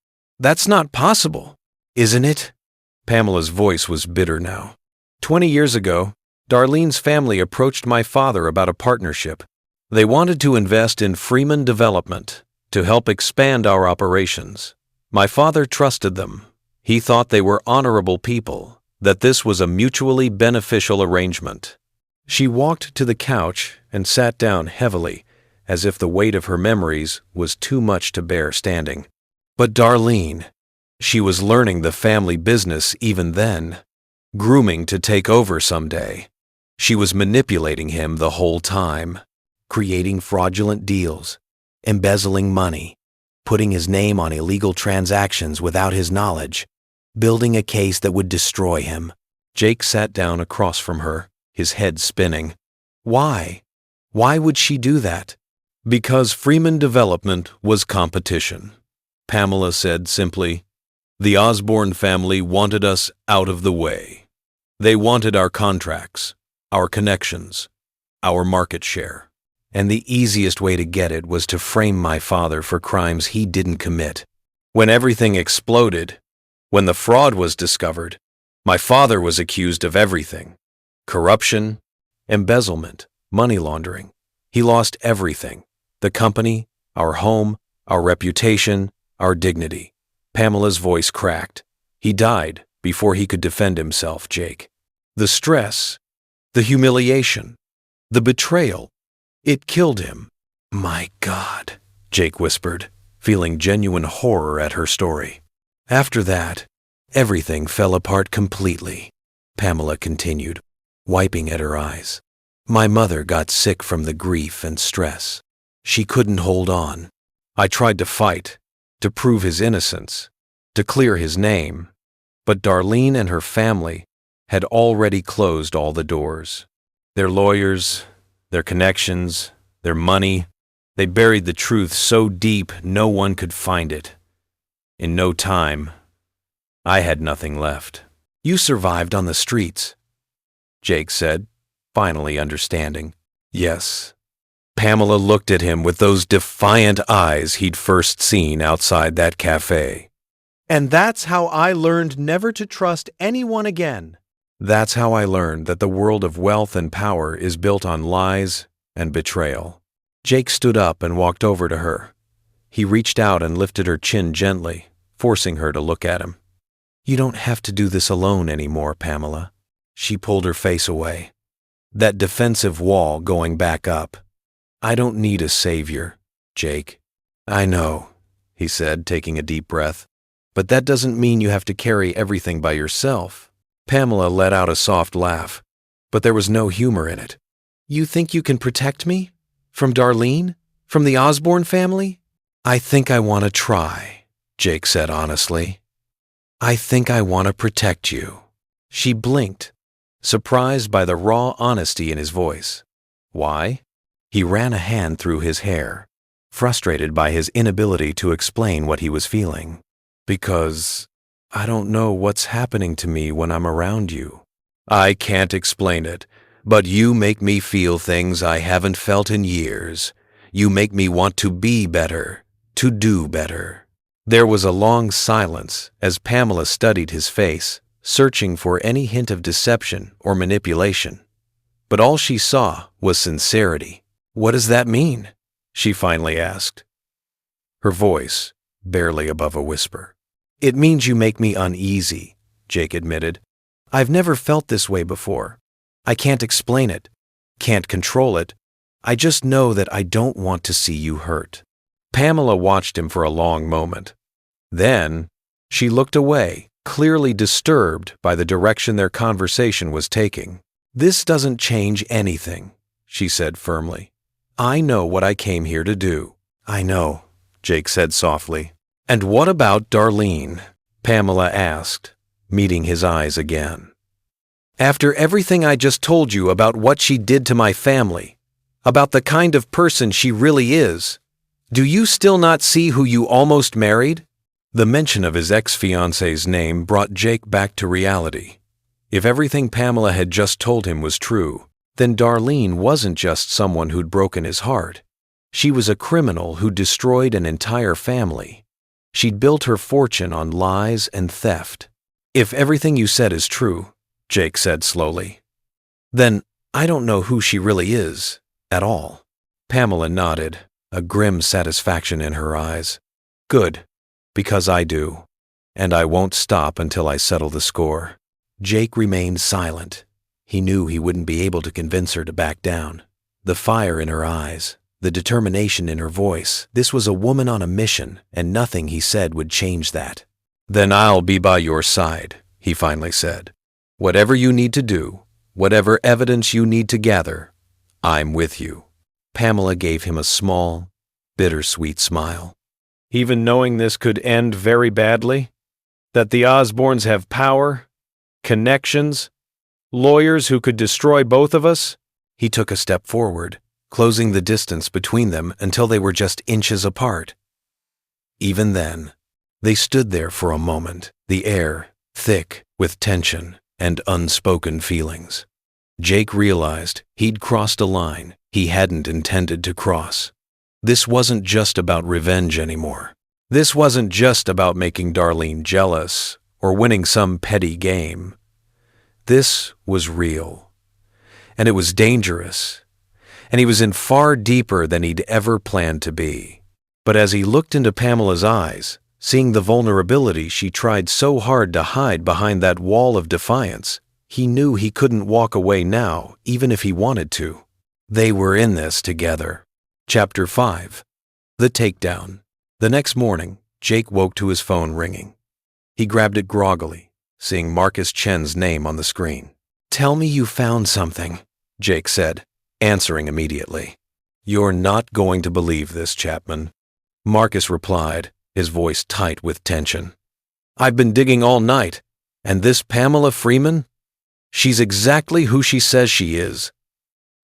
A: not possible, isn't it?" Pamela's voice was bitter now. 20 years ago, Darlene's family approached my father about a partnership. They wanted to invest in Freeman Development to help expand our operations. My father trusted them. He thought they were honorable people, that this was a mutually beneficial arrangement. She walked to the couch and sat down heavily, as if the weight of her memories was too much to bear standing. But Darlene, she was learning the family business even then, grooming to take over someday. She was manipulating him the whole time, creating fraudulent deals, embezzling money, putting his name on illegal transactions without his knowledge, building a case that would destroy him. Jake sat down across from her, his head spinning. Why? Why would she do that? "Because Freeman Development was competition," Pamela said simply. "The Osborne family wanted us out of the way. They wanted our contracts, our connections, our market share. And the easiest way to get it was to frame my father for crimes he didn't commit. When everything exploded, when the fraud was discovered, my father was accused of everything: corruption, embezzlement, money laundering. He lost everything: the company, our home, our reputation, our dignity. Pamela's voice cracked. He died before he could defend himself, Jake. The stress, the humiliation, the betrayal, it killed him. My God, Jake whispered, feeling genuine horror at her story. After that, everything fell apart completely, Pamela continued, wiping at her eyes. My mother got sick from the grief and stress. She couldn't hold on. I tried to fight, to prove his innocence, to clear his name, but Darlene and her family had already closed all the doors. Their lawyers, their connections, their money, they buried the truth so deep no one could find it. In no time, I had nothing left. You survived on the streets, Jake said, finally understanding. Yes. Pamela looked at him with those defiant eyes he'd first seen outside that cafe.
B: And that's how I learned never to trust anyone again.
A: That's how I learned that the world of wealth and power is built on lies and betrayal. Jake stood up and walked over to her. He reached out and lifted her chin gently, forcing her to look at him. You don't have to do this alone anymore, Pamela. She pulled her face away, that defensive wall going back up. I don't need a savior, Jake. I know, he said, taking a deep breath. But that doesn't mean you have to carry everything by yourself. Pamela let out a soft laugh, but there was no humor in it. You think you can protect me? From Darlene? From the Osborne family? I think I want to try, Jake said honestly. I think I want to protect you. She blinked, surprised by the raw honesty in his voice. Why? He ran a hand through his hair, frustrated by his inability to explain what he was feeling. Because I don't know what's happening to me when I'm around you. I can't explain it, but you make me feel things I haven't felt in years. You make me want to be better, to do better. There was a long silence as Pamela studied his face, searching for any hint of deception or manipulation. But all she saw was sincerity. What does that mean? She finally asked, her voice barely above a whisper. It means you make me uneasy, Jake admitted. I've never felt this way before. I can't explain it, can't control it. I just know that I don't want to see you hurt. Pamela watched him for a long moment. Then, she looked away, clearly disturbed by the direction their conversation was taking. This doesn't change anything, she said firmly. I know what I came here to do. I know, Jake said softly. And what about Darlene? Pamela asked, meeting his eyes again. After everything I just told you about what she did to my family, about the kind of person she really is, do you still not see who you almost married? The mention of his ex-fiancée's name brought Jake back to reality. If everything Pamela had just told him was true, then Darlene wasn't just someone who'd broken his heart. She was a criminal who destroyed an entire family. She'd built her fortune on lies and theft. If everything you said is true, Jake said slowly, then I don't know who she really is, at all. Pamela nodded, a grim satisfaction in her eyes. Good, because I do, and I won't stop until I settle the score. Jake remained silent. He knew he wouldn't be able to convince her to back down. The fire in her eyes, the determination in her voice. This was a woman on a mission, and nothing he said would change that. Then I'll be by your side, he finally said. Whatever you need to do, whatever evidence you need to gather, I'm with you. Pamela gave him a small, bittersweet smile. Even knowing this could end very badly? That the Osbornes have power, connections, lawyers who could destroy both of us? He took a step forward, closing the distance between them until they were just inches apart. Even then, they stood there for a moment, the air thick with tension and unspoken feelings. Jake realized he'd crossed a line he hadn't intended to cross. This wasn't just about revenge anymore. This wasn't just about making Darlene jealous or winning some petty game. This was real. And it was dangerous. And he was in far deeper than he'd ever planned to be. But as he looked into Pamela's eyes, seeing the vulnerability she tried so hard to hide behind that wall of defiance, he knew he couldn't walk away now, even if he wanted to. They were in this together. Chapter 5. The Takedown. The next morning, Jake woke to his phone ringing. He grabbed it groggily, seeing Marcus Chen's name on the screen. "Tell me you found something," Jake said, answering immediately. "You're not going to believe this, Chapman," Marcus replied, his voice tight with tension. "I've been digging all night, and this Pamela Freeman? She's exactly who she says she is.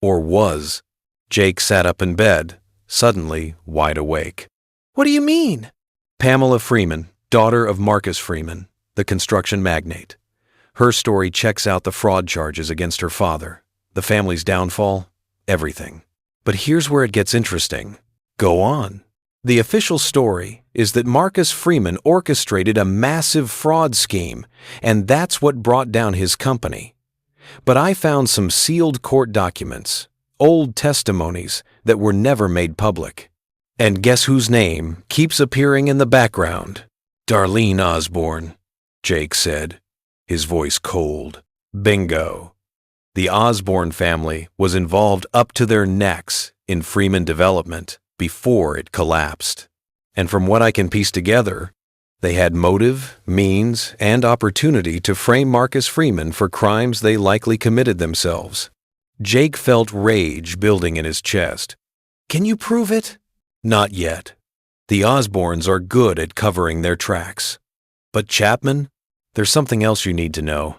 A: Or was." Jake sat up in bed, suddenly wide awake. "What do you mean?" Pamela Freeman, daughter of Marcus Freeman, the construction magnate. Her story checks out the fraud charges against her father, the family's downfall, everything. But here's where it gets interesting. Go on. The official story is that Marcus Freeman orchestrated a massive fraud scheme, and that's what brought down his company. But I found some sealed court documents, old testimonies that were never made public. And guess whose name keeps appearing in the background? Darlene Osborne, Jake said, his voice cold. Bingo. The Osborne family was involved up to their necks in Freeman development before it collapsed. And from what I can piece together, they had motive, means, and opportunity to frame Marcus Freeman for crimes they likely committed themselves. Jake felt rage building in his chest. "Can you prove it?" "Not yet. The Osbornes are good at covering their tracks. But Chapman, there's something else you need to know.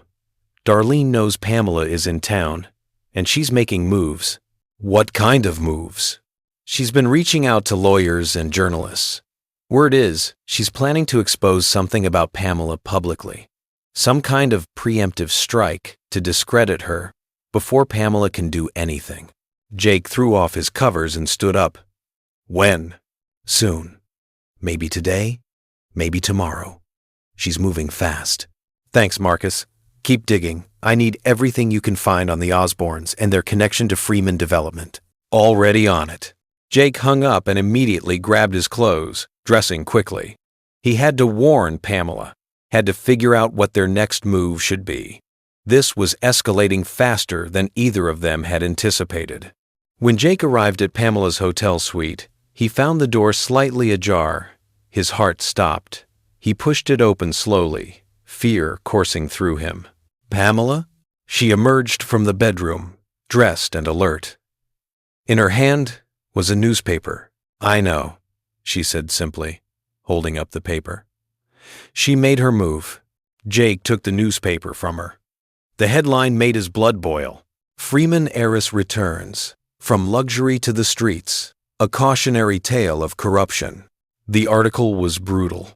A: Darlene knows Pamela is in town, and she's making moves." "What kind of moves?" "She's been reaching out to lawyers and journalists. Word is, she's planning to expose something about Pamela publicly. Some kind of preemptive strike to discredit her before Pamela can do anything." Jake threw off his covers and stood up. "When?" "Soon. Maybe today, maybe tomorrow. She's moving fast." "Thanks, Marcus. Keep digging. I need everything you can find on the Osbornes and their connection to Freeman development." "Already on it." Jake hung up and immediately grabbed his clothes, dressing quickly. He had to warn Pamela, had to figure out what their next move should be. This was escalating faster than either of them had anticipated. When Jake arrived at Pamela's hotel suite, he found the door slightly ajar. His heart stopped. He pushed it open slowly, fear coursing through him. "Pamela?" She emerged from the bedroom, dressed and alert. In her hand was a newspaper. "I know," she said simply, holding up the paper. She made her move. Jake took the newspaper from her. The headline made his blood boil. "Freeman Heiress Returns. From Luxury to the Streets. A Cautionary Tale of Corruption." The article was brutal,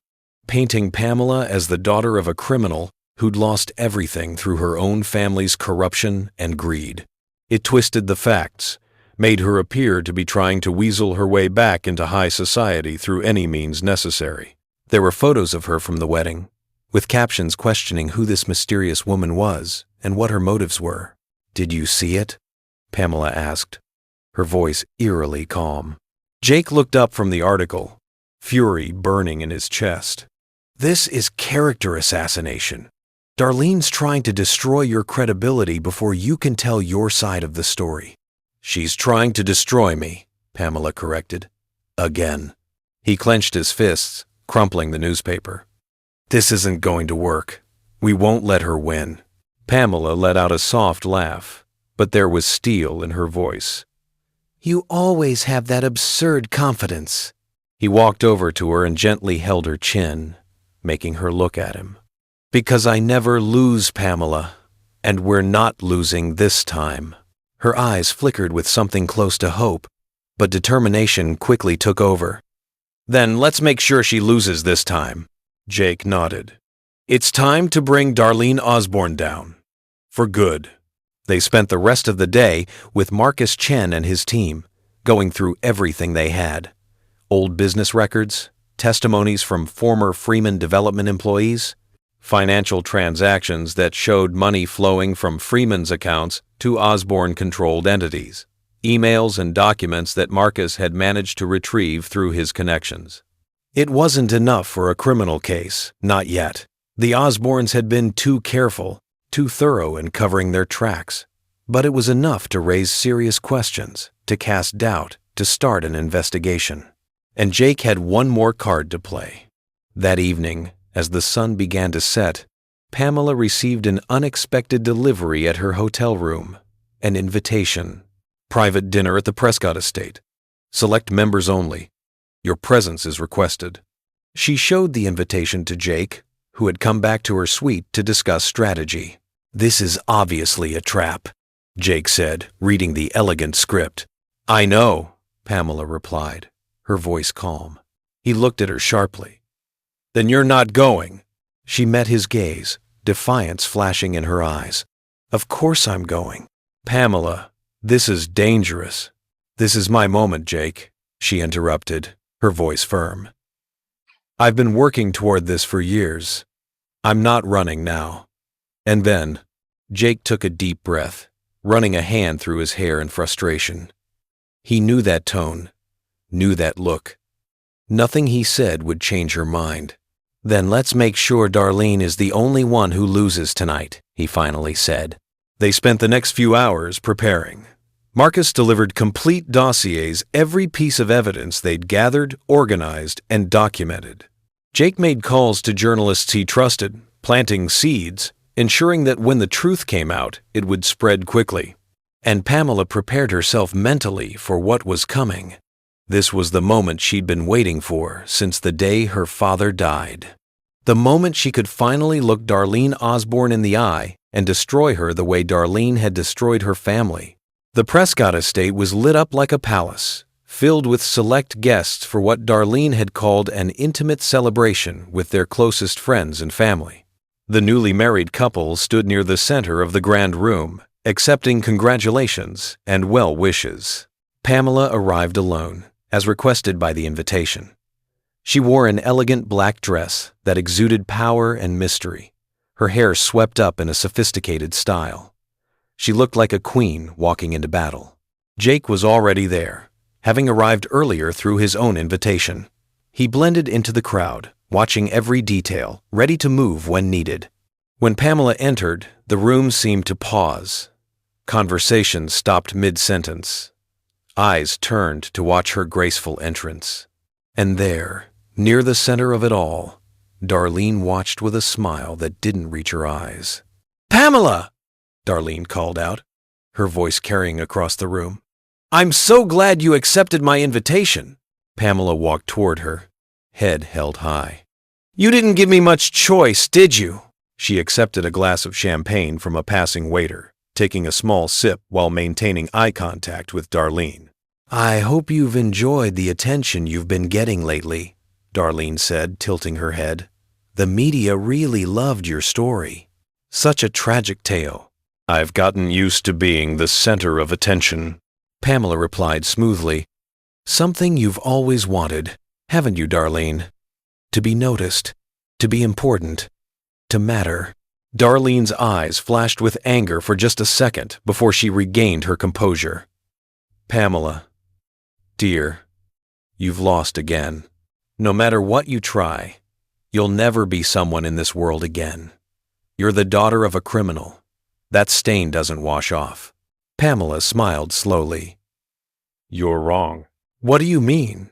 A: painting Pamela as the daughter of a criminal who'd lost everything through her own family's corruption and greed. It twisted the facts, made her appear to be trying to weasel her way back into high society through any means necessary. There were photos of her from the wedding, with captions questioning who this mysterious woman was and what her motives were. "Did you see it?" Pamela asked, her voice eerily calm. Jake looked up from the article, fury burning in his chest. "This is character assassination. Darlene's trying to destroy your credibility before you can tell your side of the story." "She's trying to destroy me," Pamela corrected. "Again." He clenched his fists, crumpling the newspaper. "This isn't going to work. We won't let her win." Pamela let out a soft laugh, but there was steel in her voice. "You always have that absurd confidence." He walked over to her and gently held her chin, making her look at him. "Because I never lose, Pamela, and we're not losing this time." Her eyes flickered with something close to hope, but determination quickly took over. "Then let's make sure she loses this time." Jake nodded. "It's time to bring Darlene Osborne down. For good." They spent the rest of the day with Marcus Chen and his team, going through everything they had. Old business records, testimonies from former Freeman Development employees, financial transactions that showed money flowing from Freeman's accounts to Osborne-controlled entities, emails and documents that Marcus had managed to retrieve through his connections. It wasn't enough for a criminal case, not yet. The Osbornes had been too careful, too thorough in covering their tracks. But it was enough to raise serious questions, to cast doubt, to start an investigation. And Jake had one more card to play. That evening, as the sun began to set, Pamela received an unexpected delivery at her hotel room. An invitation. Private dinner at the Prescott estate. Select members only. Your presence is requested. She showed the invitation to Jake, who had come back to her suite to discuss strategy. This is obviously a trap, Jake said, reading the elegant script. I know, Pamela replied, her voice calm. He looked at her sharply. Then you're not going. She met his gaze, defiance flashing in her eyes. Of course I'm going. Pamela, this is dangerous. This is my moment, Jake, she interrupted, her voice firm. I've been working toward this for years. I'm not running now. And then, Jake took a deep breath, running a hand through his hair in frustration. He knew that tone, knew that look. Nothing he said would change her mind. Then let's make sure Darlene is the only one who loses tonight, he finally said. They spent the next few hours preparing. Marcus delivered complete dossiers, every piece of evidence they'd gathered, organized, and documented. Jake made calls to journalists he trusted, planting seeds, ensuring that when the truth came out, it would spread quickly. And Pamela prepared herself mentally for what was coming. This was the moment she'd been waiting for since the day her father died. The moment she could finally look Darlene Osborne in the eye and destroy her the way Darlene had destroyed her family. The Prescott estate was lit up like a palace, filled with select guests for what Darlene had called an intimate celebration with their closest friends and family. The newly married couple stood near the center of the grand room, accepting congratulations and well wishes. Pamela arrived alone, as requested by the invitation. She wore an elegant black dress that exuded power and mystery, her hair swept up in a sophisticated style. She looked like a queen walking into battle. Jake was already there, having arrived earlier through his own invitation. He blended into the crowd, watching every detail, ready to move when needed. When Pamela entered, the room seemed to pause. Conversation stopped mid-sentence. Eyes turned to watch her graceful entrance. And there, near the center of it all, Darlene watched with a smile that didn't reach her eyes. "Pamela!" Darlene called out, her voice carrying across the room. "I'm so glad you accepted my invitation." Pamela walked toward her, head held high. "You didn't give me much choice, did you?" She accepted a glass of champagne from a passing waiter, taking a small sip while maintaining eye contact with Darlene. "I hope you've enjoyed the attention you've been getting lately," Darlene said, tilting her head. "The media really loved your story. Such a tragic tale." "I've gotten used to being the center of attention," Pamela replied smoothly. "Something you've always wanted, haven't you, Darlene? To be noticed, to be important, to matter." Darlene's eyes flashed with anger for just a second before she regained her composure. "Pamela, dear, you've lost again. No matter what you try, you'll never be someone in this world again. You're the daughter of a criminal. That stain doesn't wash off." Pamela smiled slowly. "You're wrong." "What do you mean?"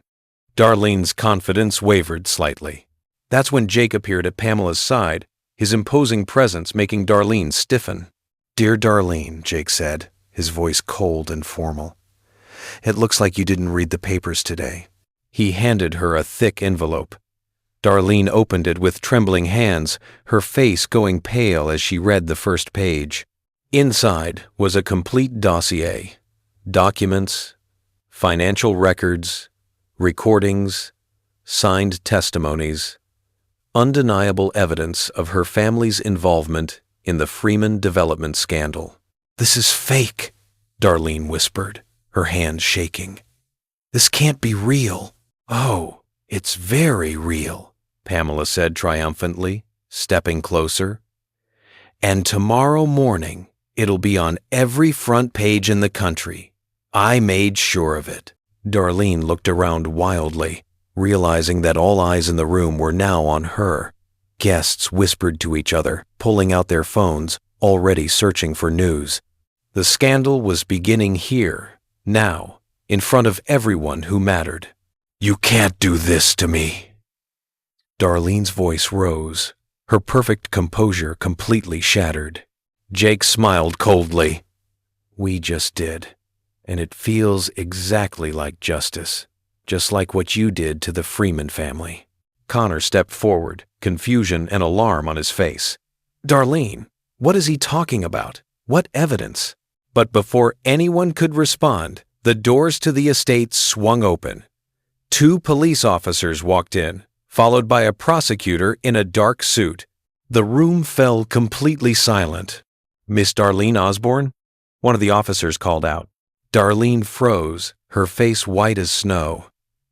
A: Darlene's confidence wavered slightly. That's when Jake appeared at Pamela's side, his imposing presence making Darlene stiffen. "Dear Darlene," Jake said, his voice cold and formal. "It looks like you didn't read the papers today." He handed her a thick envelope. Darlene opened it with trembling hands, her face going pale as she read the first page. Inside was a complete dossier, documents, financial records, recordings, signed testimonies, undeniable evidence of her family's involvement in the Freeman Development scandal. This is fake, Darlene whispered, her hands shaking. This can't be real. Oh, it's very real, Pamela said triumphantly, stepping closer. And tomorrow morning, it'll be on every front page in the country. I made sure of it. Darlene looked around wildly, realizing that all eyes in the room were now on her. Guests whispered to each other, pulling out their phones, already searching for news. The scandal was beginning here, now, in front of everyone who mattered. You can't do this to me. Darlene's voice rose, her perfect composure completely shattered. Jake smiled coldly. We just did, and it feels exactly like justice, just like what you did to the Freeman family. Connor stepped forward, confusion and alarm on his face. Darlene, what is he talking about? What evidence? But before anyone could respond, the doors to the estate swung open. 2 police officers walked in, followed by a prosecutor in a dark suit. The room fell completely silent. Miss Darlene Osborne? One of the officers called out. Darlene froze, her face white as snow.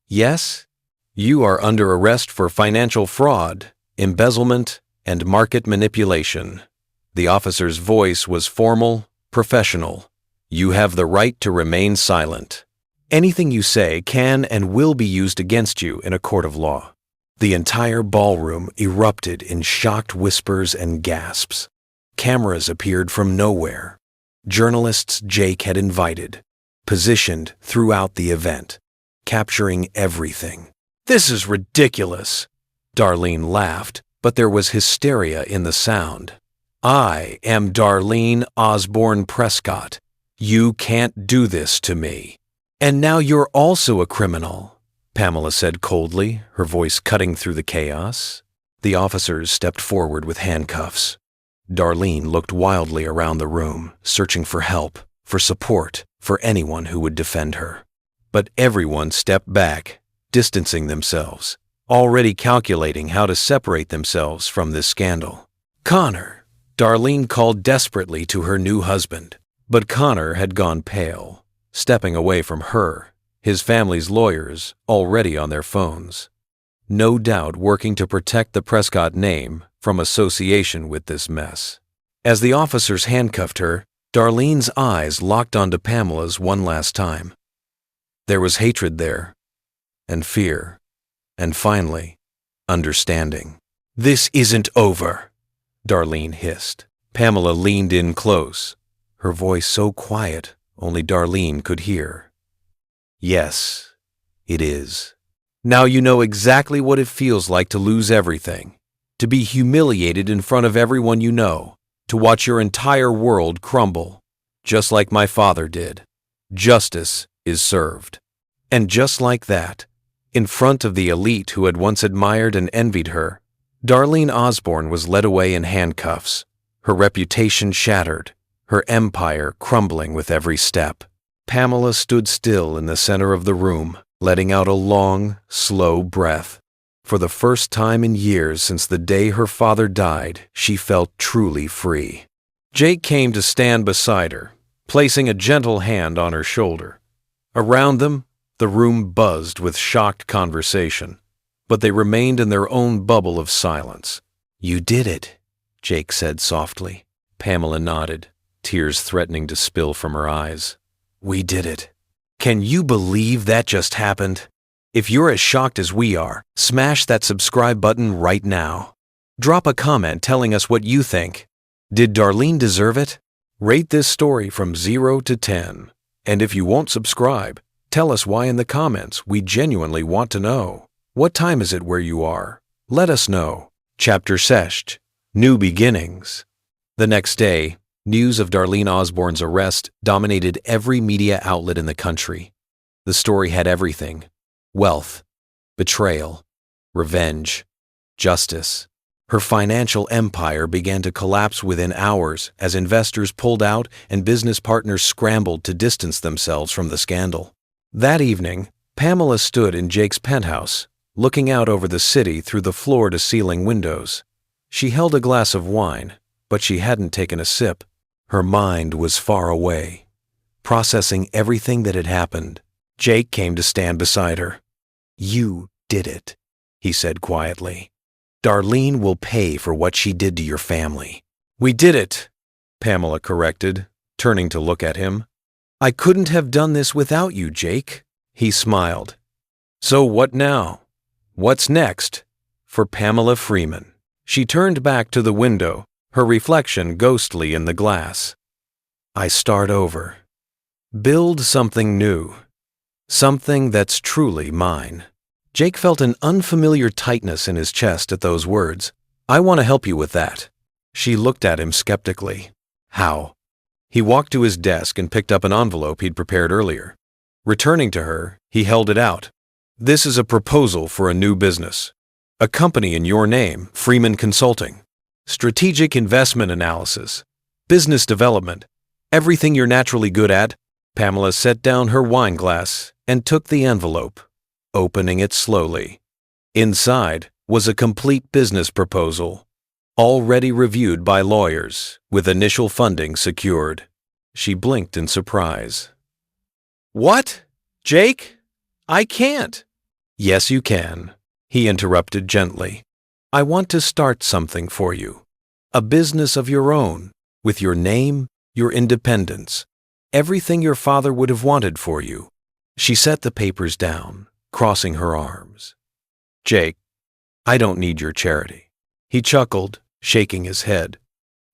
A: Yes? You are under arrest for financial fraud, embezzlement, and market manipulation. The officer's voice was formal, professional. You have the right to remain silent. Anything you say can and will be used against you in a court of law. The entire ballroom erupted in shocked whispers and gasps. Cameras appeared from nowhere. Journalists Jake had invited, positioned throughout the event, capturing everything. This is ridiculous. Darlene laughed, but there was hysteria in the sound. I am Darlene Osborne Prescott. You can't do this to me. And now you're also a criminal, Pamela said coldly, her voice cutting through the chaos. The officers stepped forward with handcuffs. Darlene looked wildly around the room, searching for help, for support, for anyone who would defend her. But everyone stepped back, distancing themselves, already calculating how to separate themselves from this scandal. Connor! Darlene called desperately to her new husband, but Connor had gone pale, stepping away from her, his family's lawyers already on their phones. No doubt working to protect the Prescott name from association with this mess. As the officers handcuffed her, Darlene's eyes locked onto Pamela's one last time. There was hatred there, and fear, and finally, understanding. This isn't over, Darlene hissed. Pamela leaned in close, her voice so quiet only Darlene could hear. Yes, it is. Now you know exactly what it feels like to lose everything, to be humiliated in front of everyone you know, to watch your entire world crumble, just like my father did. Justice is served. And just like that, in front of the elite who had once admired and envied her, Darlene Osborne was led away in handcuffs, her reputation shattered, her empire crumbling with every step. Pamela stood still in the center of the room, letting out a long, slow breath. For the first time in years since the day her father died, she felt truly free. Jake came to stand beside her, placing a gentle hand on her shoulder. Around them, the room buzzed with shocked conversation, but they remained in their own bubble of silence. You did it, Jake said softly. Pamela nodded, tears threatening to spill from her eyes. We did it. Can you believe that just happened? If you're as shocked as we are, smash that subscribe button right now. Drop a comment telling us what you think. Did Darlene deserve it? Rate this story from 0 to 10. And if you won't subscribe, tell us why in the comments. We genuinely want to know. What time is it where you are? Let us know. Chapter Sesht. New Beginnings. The next day, news of Darlene Osborne's arrest dominated every media outlet in the country. The story had everything: wealth, betrayal, revenge, justice. Her financial empire began to collapse within hours as investors pulled out and business partners scrambled to distance themselves from the scandal. That evening, Pamela stood in Jake's penthouse, looking out over the city through the floor-to-ceiling windows. She held a glass of wine, but she hadn't taken a sip. Her mind was far away, processing everything that had happened. Jake came to stand beside her. "You did it," he said quietly. "Darlene will pay for what she did to your family." "We did it," Pamela corrected, turning to look at him. "I couldn't have done this without you, Jake." He smiled. "So what now? What's next?" For Pamela Freeman. She turned back to the window, her reflection ghostly in the glass. "I start over. Build something new. Something that's truly mine." Jake felt an unfamiliar tightness in his chest at those words. "I want to help you with that." She looked at him skeptically. "How?" He walked to his desk and picked up an envelope he'd prepared earlier. Returning to her, he held it out. "This is a proposal for a new business. A company in your name, Freeman Consulting. Strategic investment analysis. Business development. Everything you're naturally good at." Pamela set down her wine glass and took the envelope, opening it slowly. Inside was a complete business proposal, already reviewed by lawyers, with initial funding secured. She blinked in surprise. "What? Jake? I can't." "Yes, you can," he interrupted gently. "I want to start something for you. A business of your own, with your name, your independence, everything your father would have wanted for you." She set the papers down, crossing her arms. "Jake, I don't need your charity." He chuckled, shaking his head.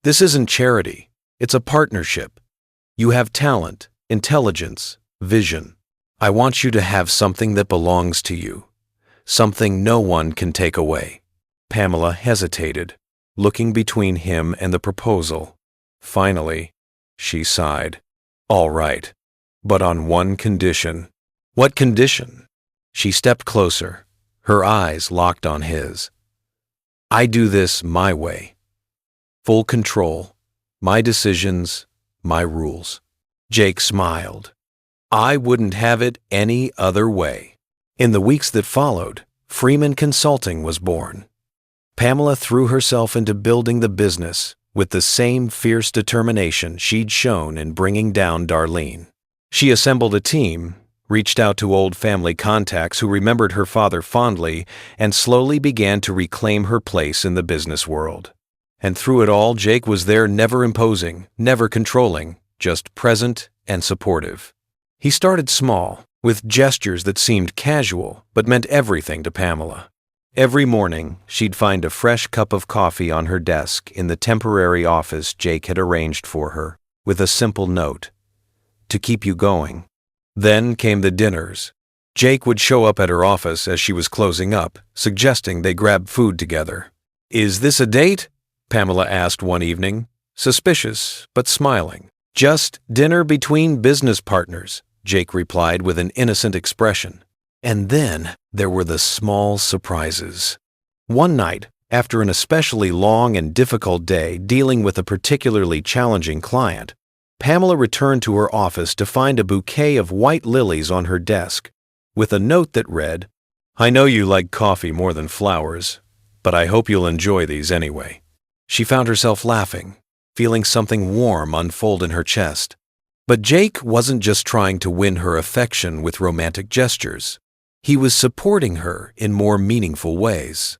A: "This isn't charity. It's a partnership. You have talent, intelligence, vision. I want you to have something that belongs to you, something no one can take away." Pamela hesitated, looking between him and the proposal. Finally, she sighed. "All right, but on one condition." "What condition?" She stepped closer, her eyes locked on his. "I do this my way. Full control, my decisions, my rules." Jake smiled. "I wouldn't have it any other way." In the weeks that followed, Freeman Consulting was born. Pamela threw herself into building the business with the same fierce determination she'd shown in bringing down Darlene. She assembled a team, reached out to old family contacts who remembered her father fondly, and slowly began to reclaim her place in the business world. And through it all, Jake was there, never imposing, never controlling, just present and supportive. He started small, with gestures that seemed casual but meant everything to Pamela. Every morning, she'd find a fresh cup of coffee on her desk in the temporary office Jake had arranged for her, with a simple note: "To keep you going." Then came the dinners. Jake would show up at her office as she was closing up, suggesting they grab food together. "Is this a date?" Pamela asked one evening, suspicious but smiling. "Just dinner between business partners," Jake replied with an innocent expression. And then there were the small surprises. One night, after an especially long and difficult day dealing with a particularly challenging client, Pamela returned to her office to find a bouquet of white lilies on her desk, with a note that read, "I know you like coffee more than flowers, but I hope you'll enjoy these anyway." She found herself laughing, feeling something warm unfold in her chest. But Jake wasn't just trying to win her affection with romantic gestures. He was supporting her in more meaningful ways.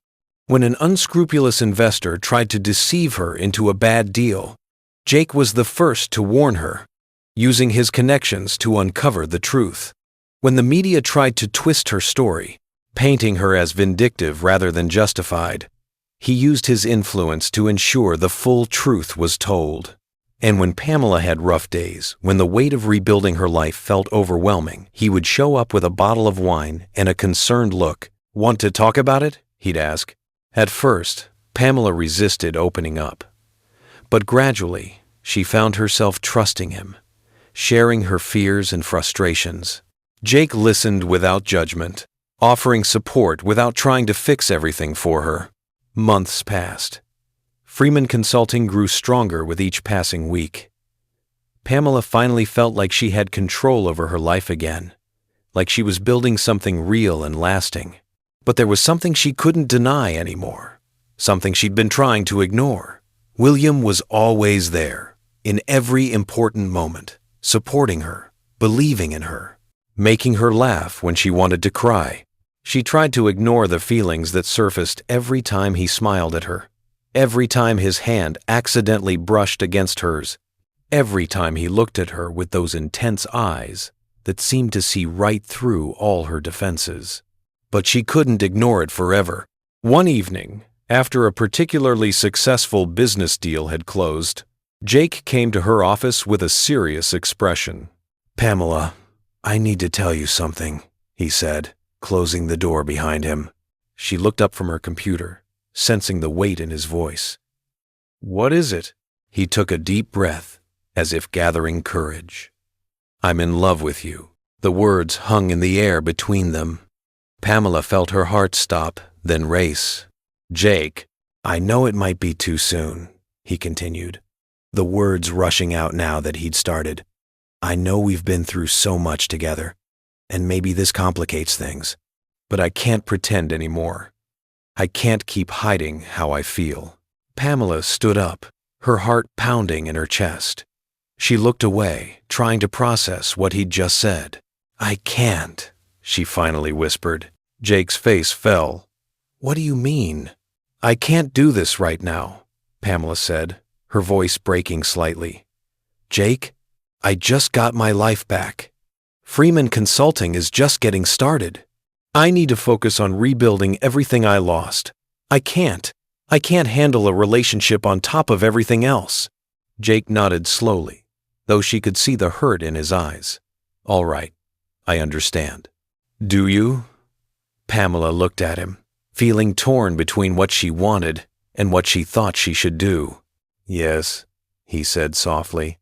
A: When an unscrupulous investor tried to deceive her into a bad deal, Jake was the first to warn her, using his connections to uncover the truth. When the media tried to twist her story, painting her as vindictive rather than justified, he used his influence to ensure the full truth was told. And when Pamela had rough days, when the weight of rebuilding her life felt overwhelming, he would show up with a bottle of wine and a concerned look. "Want to talk about it?" he'd ask. At first, Pamela resisted opening up. But gradually, she found herself trusting him, sharing her fears and frustrations. Jake listened without judgment, offering support without trying to fix everything for her. Months passed. Freeman Consulting grew stronger with each passing week. Pamela finally felt like she had control over her life again, like she was building something real and lasting. But there was something she couldn't deny anymore, something she'd been trying to ignore. William was always there, in every important moment, supporting her, believing in her, making her laugh when she wanted to cry. She tried to ignore the feelings that surfaced every time he smiled at her, every time his hand accidentally brushed against hers, every time he looked at her with those intense eyes that seemed to see right through all her defenses. But she couldn't ignore it forever. One evening, after a particularly successful business deal had closed, Jake came to her office with a serious expression. "Pamela, I need to tell you something," he said, closing the door behind him. She looked up from her computer, sensing the weight in his voice. "What is it?" He took a deep breath, as if gathering courage. "I'm in love with you." The words hung in the air between them. Pamela felt her heart stop, then race. "Jake, I know it might be too soon," he continued, the words rushing out now that he'd started. "I know we've been through so much together, and maybe this complicates things, but I can't pretend anymore. I can't keep hiding how I feel." Pamela stood up, her heart pounding in her chest. She looked away, trying to process what he'd just said. "I can't," she finally whispered. Jake's face fell. "What do you mean?" "I can't do this right now," Pamela said, her voice breaking slightly. "Jake, I just got my life back. Freeman Consulting is just getting started. I need to focus on rebuilding everything I lost. I can't handle a relationship on top of everything else." Jake nodded slowly, though she could see the hurt in his eyes. "All right, I understand." "Do you?" Pamela looked at him, feeling torn between what she wanted and what she thought she should do. "Yes," he said softly,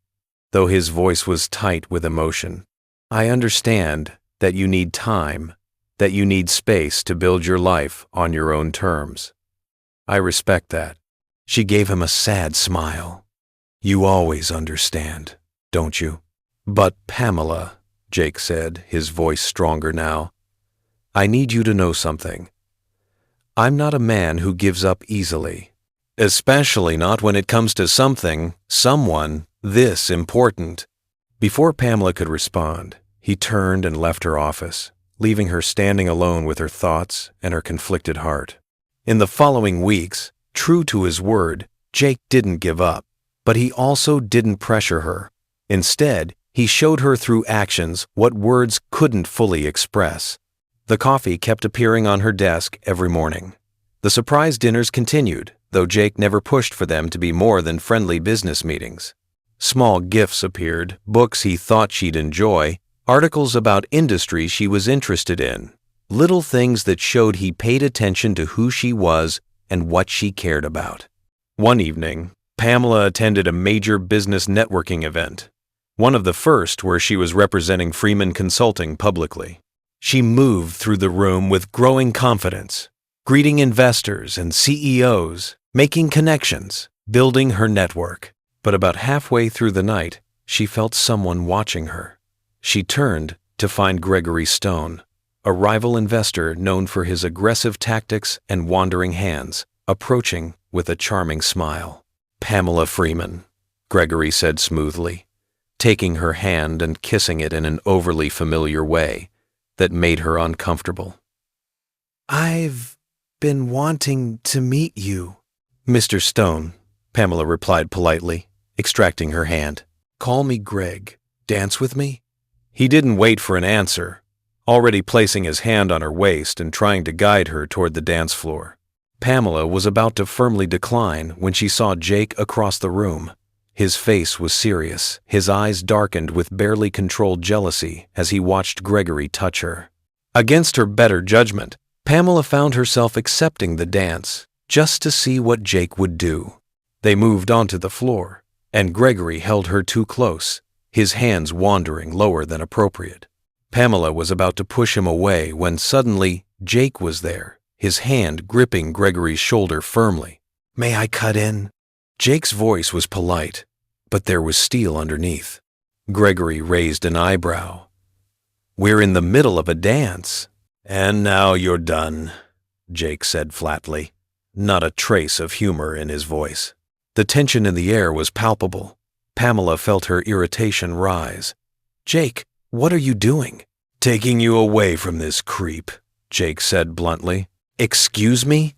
A: though his voice was tight with emotion. "I understand that you need time, that you need space to build your life on your own terms. I respect that." She gave him a sad smile. "You always understand, don't you?" "But Pamela," Jake said, his voice stronger now, "I need you to know something. I'm not a man who gives up easily, especially not when it comes to someone this important." Before Pamela could respond, he turned and left her office, leaving her standing alone with her thoughts and her conflicted heart. In the following weeks, true to his word, Jake didn't give up, but he also didn't pressure her. Instead, he showed her through actions what words couldn't fully express. The coffee kept appearing on her desk every morning. The surprise dinners continued, though Jake never pushed for them to be more than friendly business meetings. Small gifts appeared, books he thought she'd enjoy, articles about industries she was interested in, little things that showed he paid attention to who she was and what she cared about. One evening, Pamela attended a major business networking event, one of the first where she was representing Freeman Consulting publicly. She moved through the room with growing confidence, greeting investors and CEOs, making connections, building her network. But about halfway through the night, she felt someone watching her. She turned to find Gregory Stone, a rival investor known for his aggressive tactics and wandering hands, approaching with a charming smile. "Pamela Freeman," Gregory said smoothly, taking her hand and kissing it in an overly familiar way that made her uncomfortable. "I've been wanting to meet you." "Mr. Stone," Pamela replied politely, extracting her hand. "Call me Greg. Dance with me?" He didn't wait for an answer, already placing his hand on her waist and trying to guide her toward the dance floor. Pamela was about to firmly decline when she saw Jake across the room. His face was serious, his eyes darkened with barely controlled jealousy as he watched Gregory touch her. Against her better judgment, Pamela found herself accepting the dance just to see what Jake would do. They moved onto the floor, and Gregory held her too close, his hands wandering lower than appropriate. Pamela was about to push him away when suddenly Jake was there, his hand gripping Gregory's shoulder firmly. "May I cut in?" Jake's voice was polite, but there was steel underneath. Gregory raised an eyebrow. "We're in the middle of a dance." "And now you're done," Jake said flatly, not a trace of humor in his voice. The tension in the air was palpable. Pamela felt her irritation rise. "Jake, what are you doing?" "Taking you away from this creep," Jake said bluntly. "Excuse me?"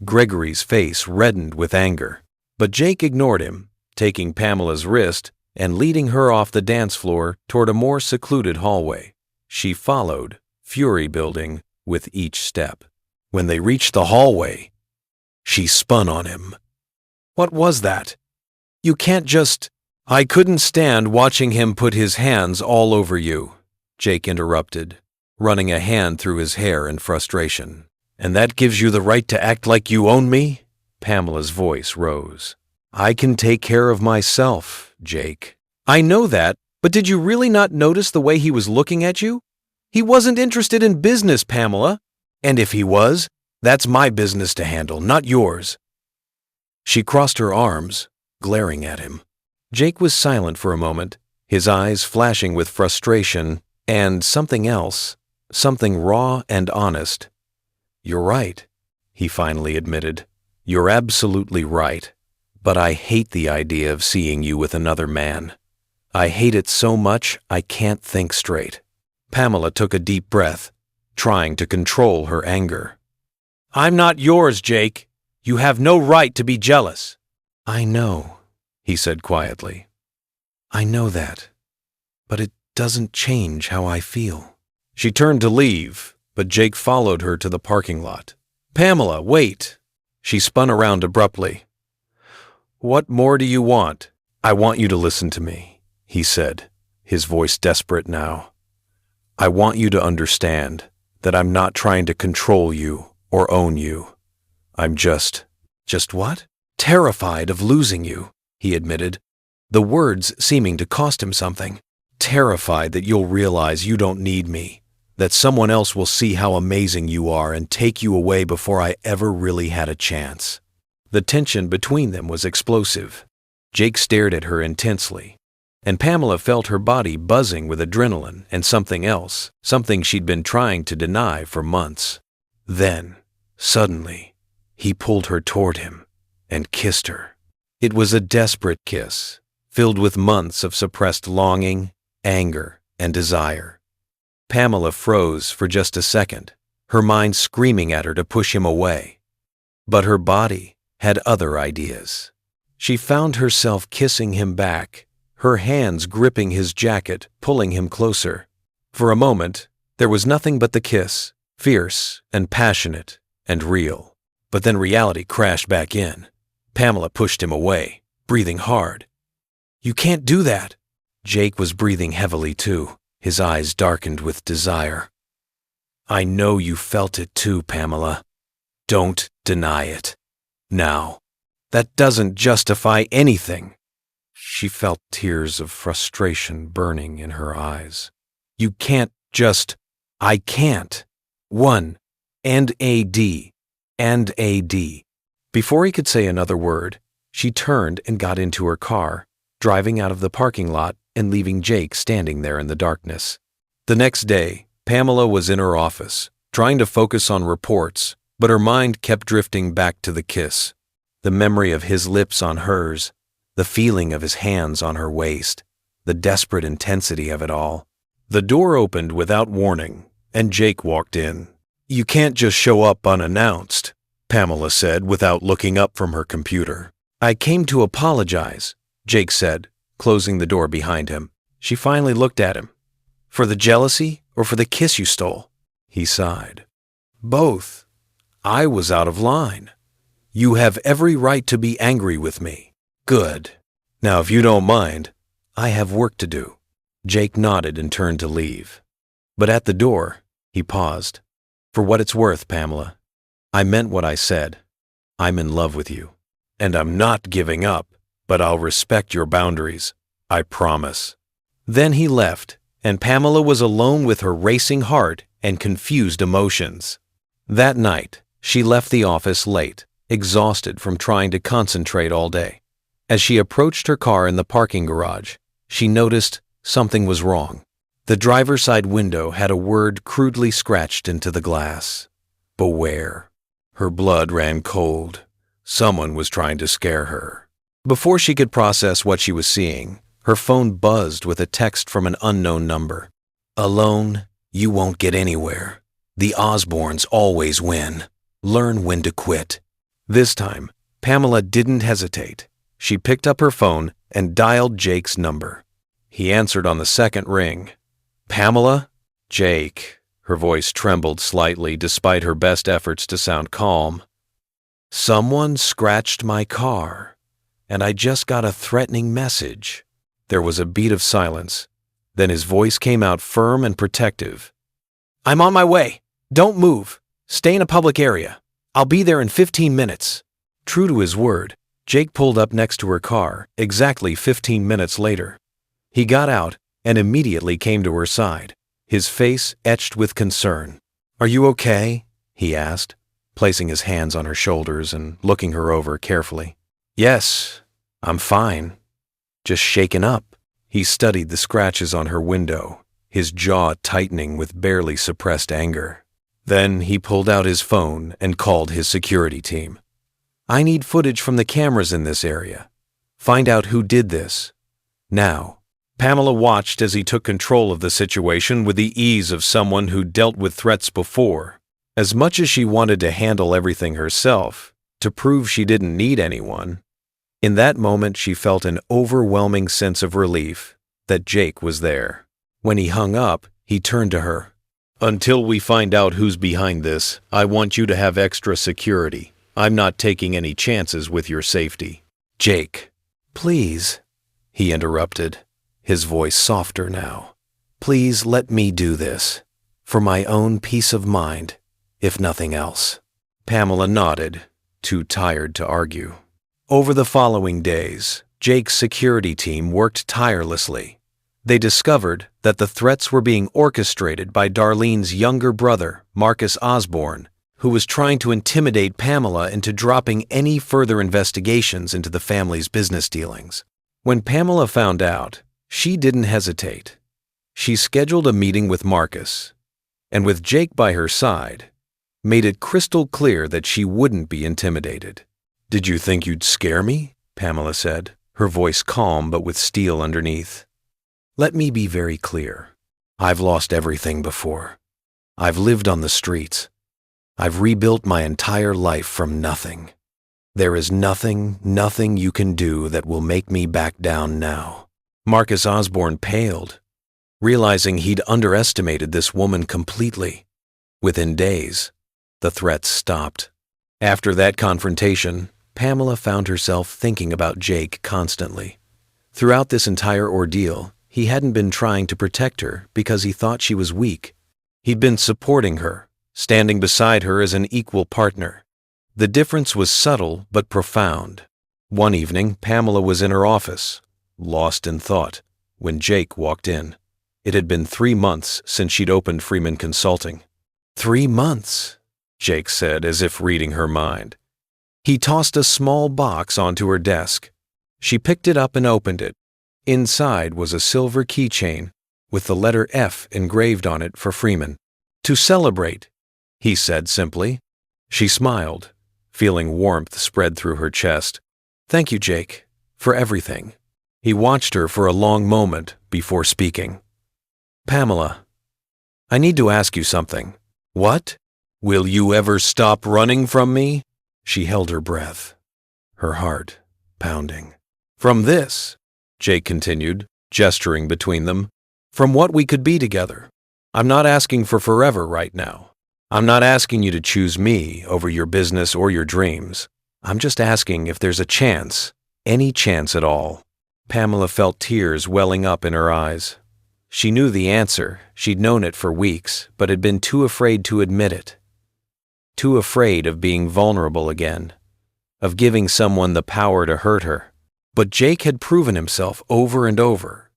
A: Gregory's face reddened with anger, but Jake ignored him, taking Pamela's wrist and leading her off the dance floor toward a more secluded hallway. She followed, fury building with each step. When they reached the hallway, she spun on him. "What was that? You can't just—" "I couldn't stand watching him put his hands all over you," Jake interrupted, running a hand through his hair in frustration. "And that gives you the right to act like you own me?" Pamela's voice rose. "I can take care of myself, Jake." "I know that, but did you really not notice the way he was looking at you? He wasn't interested in business, Pamela. And if he was, that's my business to handle, not yours." She crossed her arms, glaring at him. Jake was silent for a moment, his eyes flashing with frustration and something else, something raw and honest. "You're right," he finally admitted. "You're absolutely right. But I hate the idea of seeing you with another man. I hate it so much I can't think straight." Pamela took a deep breath, trying to control her anger. "I'm not yours, Jake. You have no right to be jealous." "I know," he said quietly. "I know that. But it doesn't change how I feel." She turned to leave, but Jake followed her to the parking lot. "Pamela, wait!" She spun around abruptly. "What more do you want?" "I want you to listen to me," he said, his voice desperate now. "I want you to understand that I'm not trying to control you or own you. I'm just—" "Just what?" "Terrified of losing you," he admitted, the words seeming to cost him something. "Terrified that you'll realize you don't need me, that someone else will see how amazing you are and take you away before I ever really had a chance." The tension between them was explosive. Jake stared at her intensely, and Pamela felt her body buzzing with adrenaline and something else, something she'd been trying to deny for months. Then, suddenly, he pulled her toward him and kissed her. It was a desperate kiss, filled with months of suppressed longing, anger, and desire. Pamela froze for just a second, her mind screaming at her to push him away. But her body had other ideas. She found herself kissing him back, her hands gripping his jacket, pulling him closer. For a moment, there was nothing but the kiss, fierce and passionate and real. But then reality crashed back in. Pamela pushed him away, breathing hard. "You can't do that." Jake was breathing heavily too, his eyes darkened with desire. "I know you felt it too, Pamela. Don't deny it. Now, that doesn't justify anything." She felt tears of frustration burning in her eyes. "You can't just—" "I can't. One, and A.D. and A.D." Before he could say another word, she turned and got into her car, driving out of the parking lot and leaving Jake standing there in the darkness. The next day, Pamela was in her office, trying to focus on reports, but her mind kept drifting back to the kiss. The memory of his lips on hers, the feeling of his hands on her waist, the desperate intensity of it all. The door opened without warning, and Jake walked in. "You can't just show up unannounced," Pamela said without looking up from her computer. "I came to apologize," Jake said, closing the door behind him. She finally looked at him. "For the jealousy or for the kiss you stole?" He sighed. "Both. I was out of line. You have every right to be angry with me." "Good. Now, if you don't mind, I have work to do." Jake nodded and turned to leave. But at the door, he paused. "For what it's worth, Pamela, I meant what I said. I'm in love with you. And I'm not giving up, but I'll respect your boundaries. I promise." Then he left, and Pamela was alone with her racing heart and confused emotions. That night, she left the office late, exhausted from trying to concentrate all day. As she approached her car in the parking garage, she noticed something was wrong. The driver's side window had a word crudely scratched into the glass. Beware. Her blood ran cold. Someone was trying to scare her. Before she could process what she was seeing, her phone buzzed with a text from an unknown number. Alone, you won't get anywhere. The Osborns always win. Learn when to quit. This time, Pamela didn't hesitate. She picked up her phone and dialed Jake's number. He answered on the second ring. Pamela? Jake. Her voice trembled slightly despite her best efforts to sound calm. Someone scratched my car, and I just got a threatening message. There was a beat of silence. Then his voice came out firm and protective. I'm on my way. Don't move. Stay in a public area. I'll be there in 15 minutes. True to his word, Jake pulled up next to her car exactly 15 minutes later. He got out and immediately came to her side, his face etched with concern. Are you okay? He asked, placing his hands on her shoulders and looking her over carefully. Yes, I'm fine. Just shaken up. He studied the scratches on her window, his jaw tightening with barely suppressed anger. Then he pulled out his phone and called his security team. I need footage from the cameras in this area. Find out who did this. Now. Pamela watched as he took control of the situation with the ease of someone who dealt with threats before. As much as she wanted to handle everything herself, to prove she didn't need anyone, in that moment she felt an overwhelming sense of relief that Jake was there. When he hung up, he turned to her. Until we find out who's behind this, I want you to have extra security. I'm not taking any chances with your safety. Jake, please, he interrupted, his voice softer now. Please let me do this, for my own peace of mind, if nothing else. Pamela nodded, too tired to argue. Over the following days, Jake's security team worked tirelessly. They discovered that the threats were being orchestrated by Darlene's younger brother, Marcus Osborne, who was trying to intimidate Pamela into dropping any further investigations into the family's business dealings. When Pamela found out, she didn't hesitate. She scheduled a meeting with Marcus, and with Jake by her side, made it crystal clear that she wouldn't be intimidated. Did you think you'd scare me? Pamela said, her voice calm but with steel underneath. Let me be very clear. I've lost everything before. I've lived on the streets. I've rebuilt my entire life from nothing. There is nothing you can do that will make me back down now. Marcus Osborne paled, realizing he'd underestimated this woman completely. Within days, the threats stopped. After that confrontation, Pamela found herself thinking about Jake constantly. Throughout this entire ordeal, he hadn't been trying to protect her because he thought she was weak. He'd been supporting her, standing beside her as an equal partner. The difference was subtle but profound. One evening, Pamela was in her office, lost in thought, when Jake walked in. It had been 3 months since she'd opened Freeman Consulting. 3 months, Jake said as if reading her mind. He tossed a small box onto her desk. She picked it up and opened it. Inside was a silver keychain with the letter F engraved on it for Freeman. To celebrate, he said simply. She smiled, feeling warmth spread through her chest. Thank you, Jake, for everything. He watched her for a long moment before speaking. Pamela, I need to ask you something. What? Will you ever stop running from me? She held her breath, her heart pounding. From this, Jake continued, gesturing between them, from what we could be together. I'm not asking for forever right now. I'm not asking you to choose me over your business or your dreams. I'm just asking if there's a chance, any chance at all. Pamela felt tears welling up in her eyes. She knew the answer. She'd known it for weeks, but had been too afraid to admit it. Too afraid of being vulnerable again, of giving someone the power to hurt her. But Jake had proven himself over and over.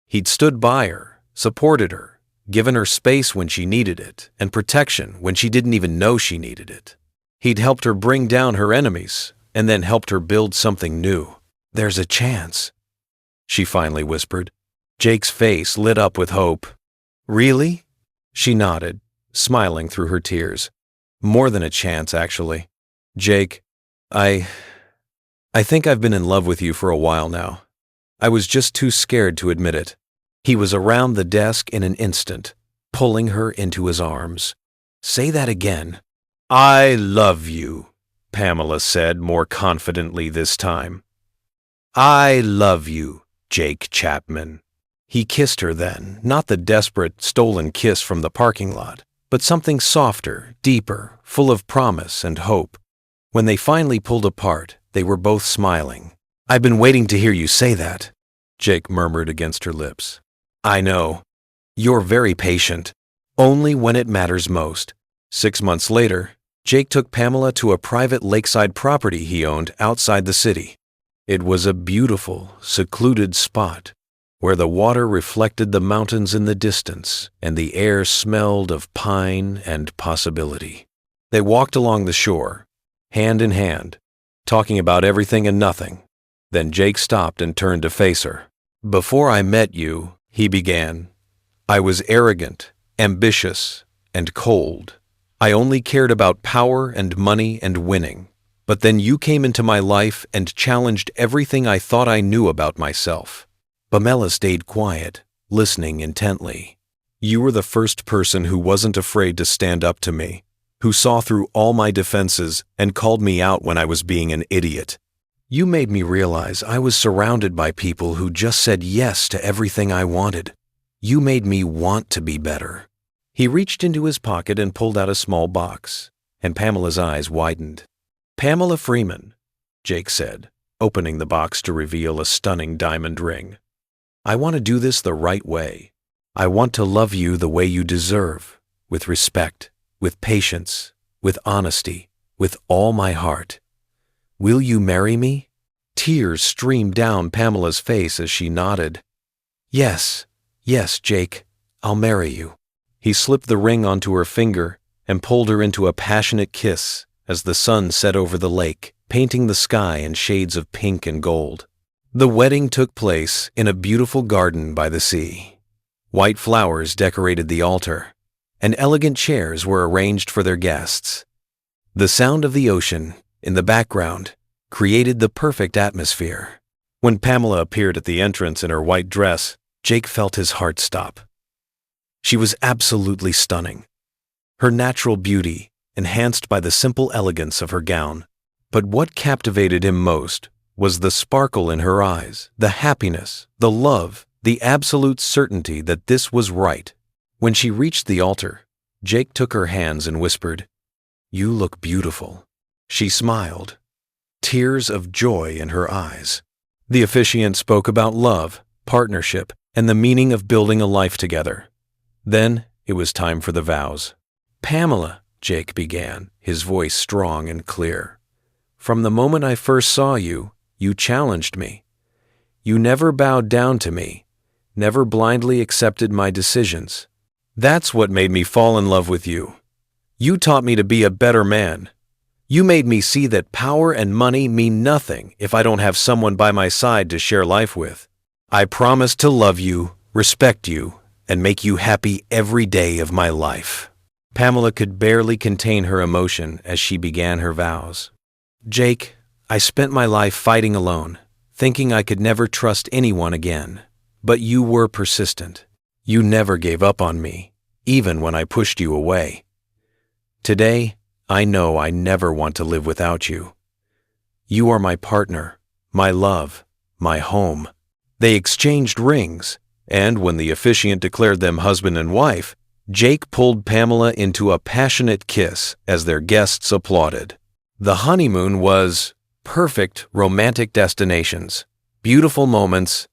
A: He'd stood by her, supported her, given her space when she needed it, and protection when she didn't even know she needed it. He'd helped her bring down her enemies, and then helped her build something new. There's a chance, she finally whispered. Jake's face lit up with hope. Really? She nodded, smiling through her tears. More than a chance, actually. Jake, I think I've been in love with you for a while now. I was just too scared to admit it. He was around the desk in an instant, pulling her into his arms. Say that again. I love you, Pamela said more confidently this time. I love you, Jake Chapman. He kissed her then, not the desperate, stolen kiss from the parking lot, but something softer, deeper, full of promise and hope. When they finally pulled apart, they were both smiling. I've been waiting to hear you say that, Jake murmured against her lips. I know. You're very patient. Only when it matters most. 6 months later, Jake took Pamela to a private lakeside property he owned outside the city. It was a beautiful, secluded spot where the water reflected the mountains in the distance and the air smelled of pine and possibility. They walked along the shore, hand in hand, talking about everything and nothing. Then Jake stopped and turned to face her. Before I met you, he began, I was arrogant, ambitious, and cold. I only cared about power and money and winning. But then you came into my life and challenged everything I thought I knew about myself. Pamela stayed quiet, listening intently. You were the first person who wasn't afraid to stand up to me, who saw through all my defenses and called me out when I was being an idiot. You made me realize I was surrounded by people who just said yes to everything I wanted. You made me want to be better. He reached into his pocket and pulled out a small box, and Pamela's eyes widened. Pamela Freeman, Jake said, opening the box to reveal a stunning diamond ring. I want to do this the right way. I want to love you the way you deserve, with respect, with patience, with honesty, with all my heart. Will you marry me? Tears streamed down Pamela's face as she nodded. Yes, Jake, I'll marry you. He slipped the ring onto her finger and pulled her into a passionate kiss as the sun set over the lake, painting the sky in shades of pink and gold. The wedding took place in a beautiful garden by the sea. White flowers decorated the altar, and elegant chairs were arranged for their guests. The sound of the ocean, in the background, created the perfect atmosphere. When Pamela appeared at the entrance in her white dress, Jake felt his heart stop. She was absolutely stunning. Her natural beauty, enhanced by the simple elegance of her gown. But what captivated him most was the sparkle in her eyes, the happiness, the love, the absolute certainty that this was right. When she reached the altar, Jake took her hands and whispered, "You look beautiful." She smiled, tears of joy in her eyes. The officiant spoke about love, partnership, and the meaning of building a life together. Then it was time for the vows. "Pamela," Jake began, his voice strong and clear. "From the moment I first saw you, you challenged me. You never bowed down to me, never blindly accepted my decisions. That's what made me fall in love with you. You taught me to be a better man. You made me see that power and money mean nothing if I don't have someone by my side to share life with. I promise to love you, respect you, and make you happy every day of my life." Pamela could barely contain her emotion as she began her vows. "Jake, I spent my life fighting alone, thinking I could never trust anyone again. But you were persistent. You never gave up on me, even when I pushed you away. Today, I know I never want to live without you. You are my partner, my love, my home." They exchanged rings, and when the officiant declared them husband and wife, Jake pulled Pamela into a passionate kiss as their guests applauded. The honeymoon was perfect romantic destinations, beautiful moments,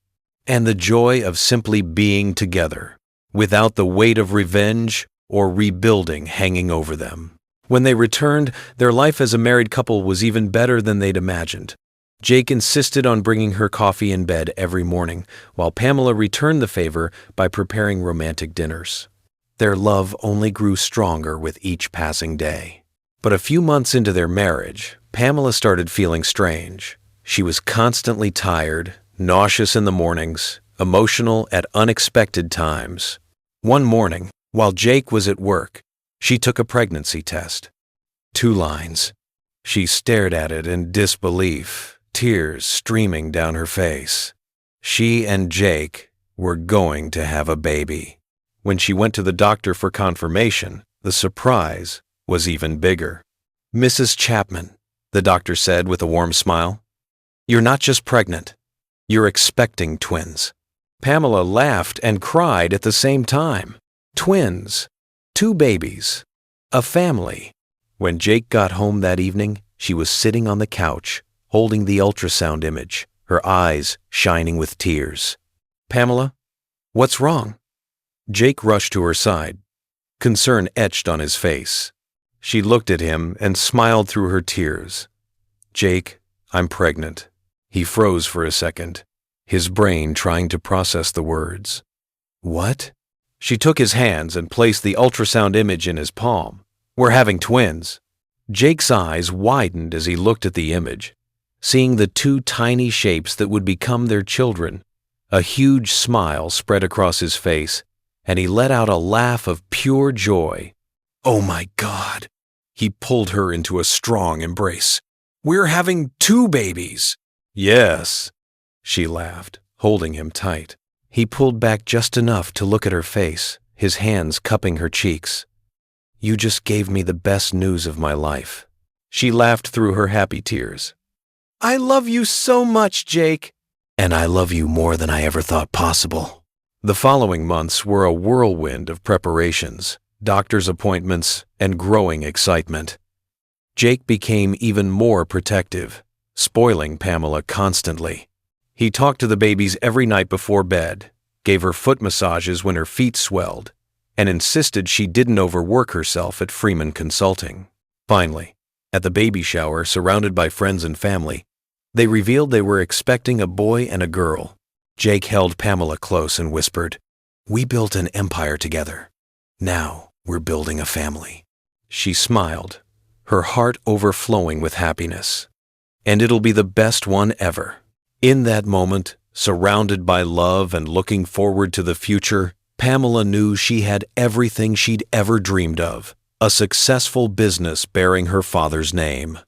A: and the joy of simply being together, without the weight of revenge or rebuilding hanging over them. When they returned, their life as a married couple was even better than they'd imagined. Jake insisted on bringing her coffee in bed every morning, while Pamela returned the favor by preparing romantic dinners. Their love only grew stronger with each passing day. But a few months into their marriage, Pamela started feeling strange. She was constantly tired, nauseous in the mornings, emotional at unexpected times. One morning, while Jake was at work, she took a pregnancy test. 2 lines. She stared at it in disbelief, tears streaming down her face. She and Jake were going to have a baby. When she went to the doctor for confirmation, the surprise was even bigger. "Mrs. Chapman," the doctor said with a warm smile, "you're not just pregnant, you're expecting twins." Pamela laughed and cried at the same time. Twins, 2 babies, a family. When Jake got home that evening, she was sitting on the couch, holding the ultrasound image, her eyes shining with tears. "Pamela, what's wrong?" Jake rushed to her side, concern etched on his face. She looked at him and smiled through her tears. "Jake, I'm pregnant." He froze for a second, his brain trying to process the words. "What?" She took his hands and placed the ultrasound image in his palm. "We're having twins." Jake's eyes widened as he looked at the image, seeing the 2 tiny shapes that would become their children. A huge smile spread across his face, and he let out a laugh of pure joy. "Oh my God!" He pulled her into a strong embrace. "We're having 2 babies!" "Yes," she laughed, holding him tight. He pulled back just enough to look at her face, his hands cupping her cheeks. "You just gave me the best news of my life." She laughed through her happy tears. "I love you so much, Jake." "And I love you more than I ever thought possible." The following months were a whirlwind of preparations, doctor's appointments, and growing excitement. Jake became even more protective, spoiling Pamela constantly. He talked to the babies every night before bed, gave her foot massages when her feet swelled, and insisted she didn't overwork herself at Freeman Consulting. Finally, at the baby shower, surrounded by friends and family, they revealed they were expecting a boy and a girl. Jake held Pamela close and whispered, "We built an empire together. Now we're building a family." She smiled, her heart overflowing with happiness. "And it'll be the best one ever." In that moment, surrounded by love and looking forward to the future, Pamela knew she had everything she'd ever dreamed of: a successful business bearing her father's name,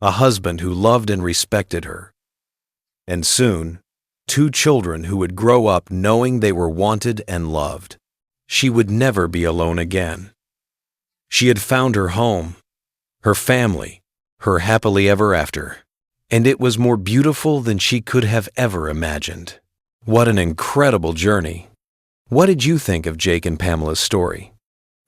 A: a husband who loved and respected her, and soon, 2 children who would grow up knowing they were wanted and loved. She would never be alone again. She had found her home, her family, her happily ever after, and it was more beautiful than she could have ever imagined. What an incredible journey. What did you think of Jake and Pamela's story?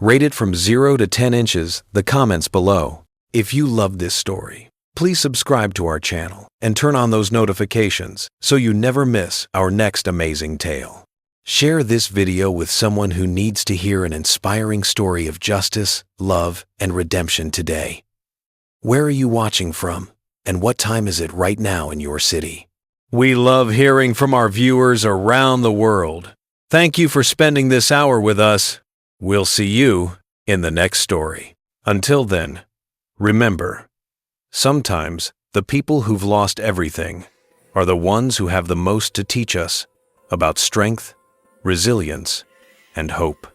A: Rate it from 0 to 10 inches, the comments below. If you loved this story, please subscribe to our channel and turn on those notifications so you never miss our next amazing tale. Share this video with someone who needs to hear an inspiring story of justice, love, and redemption today. Where are you watching from? And what time is it right now in your city? We love hearing from our viewers around the world. Thank you for spending this hour with us. We'll see you in the next story. Until then, remember, sometimes the people who've lost everything are the ones who have the most to teach us about strength, resilience, and hope.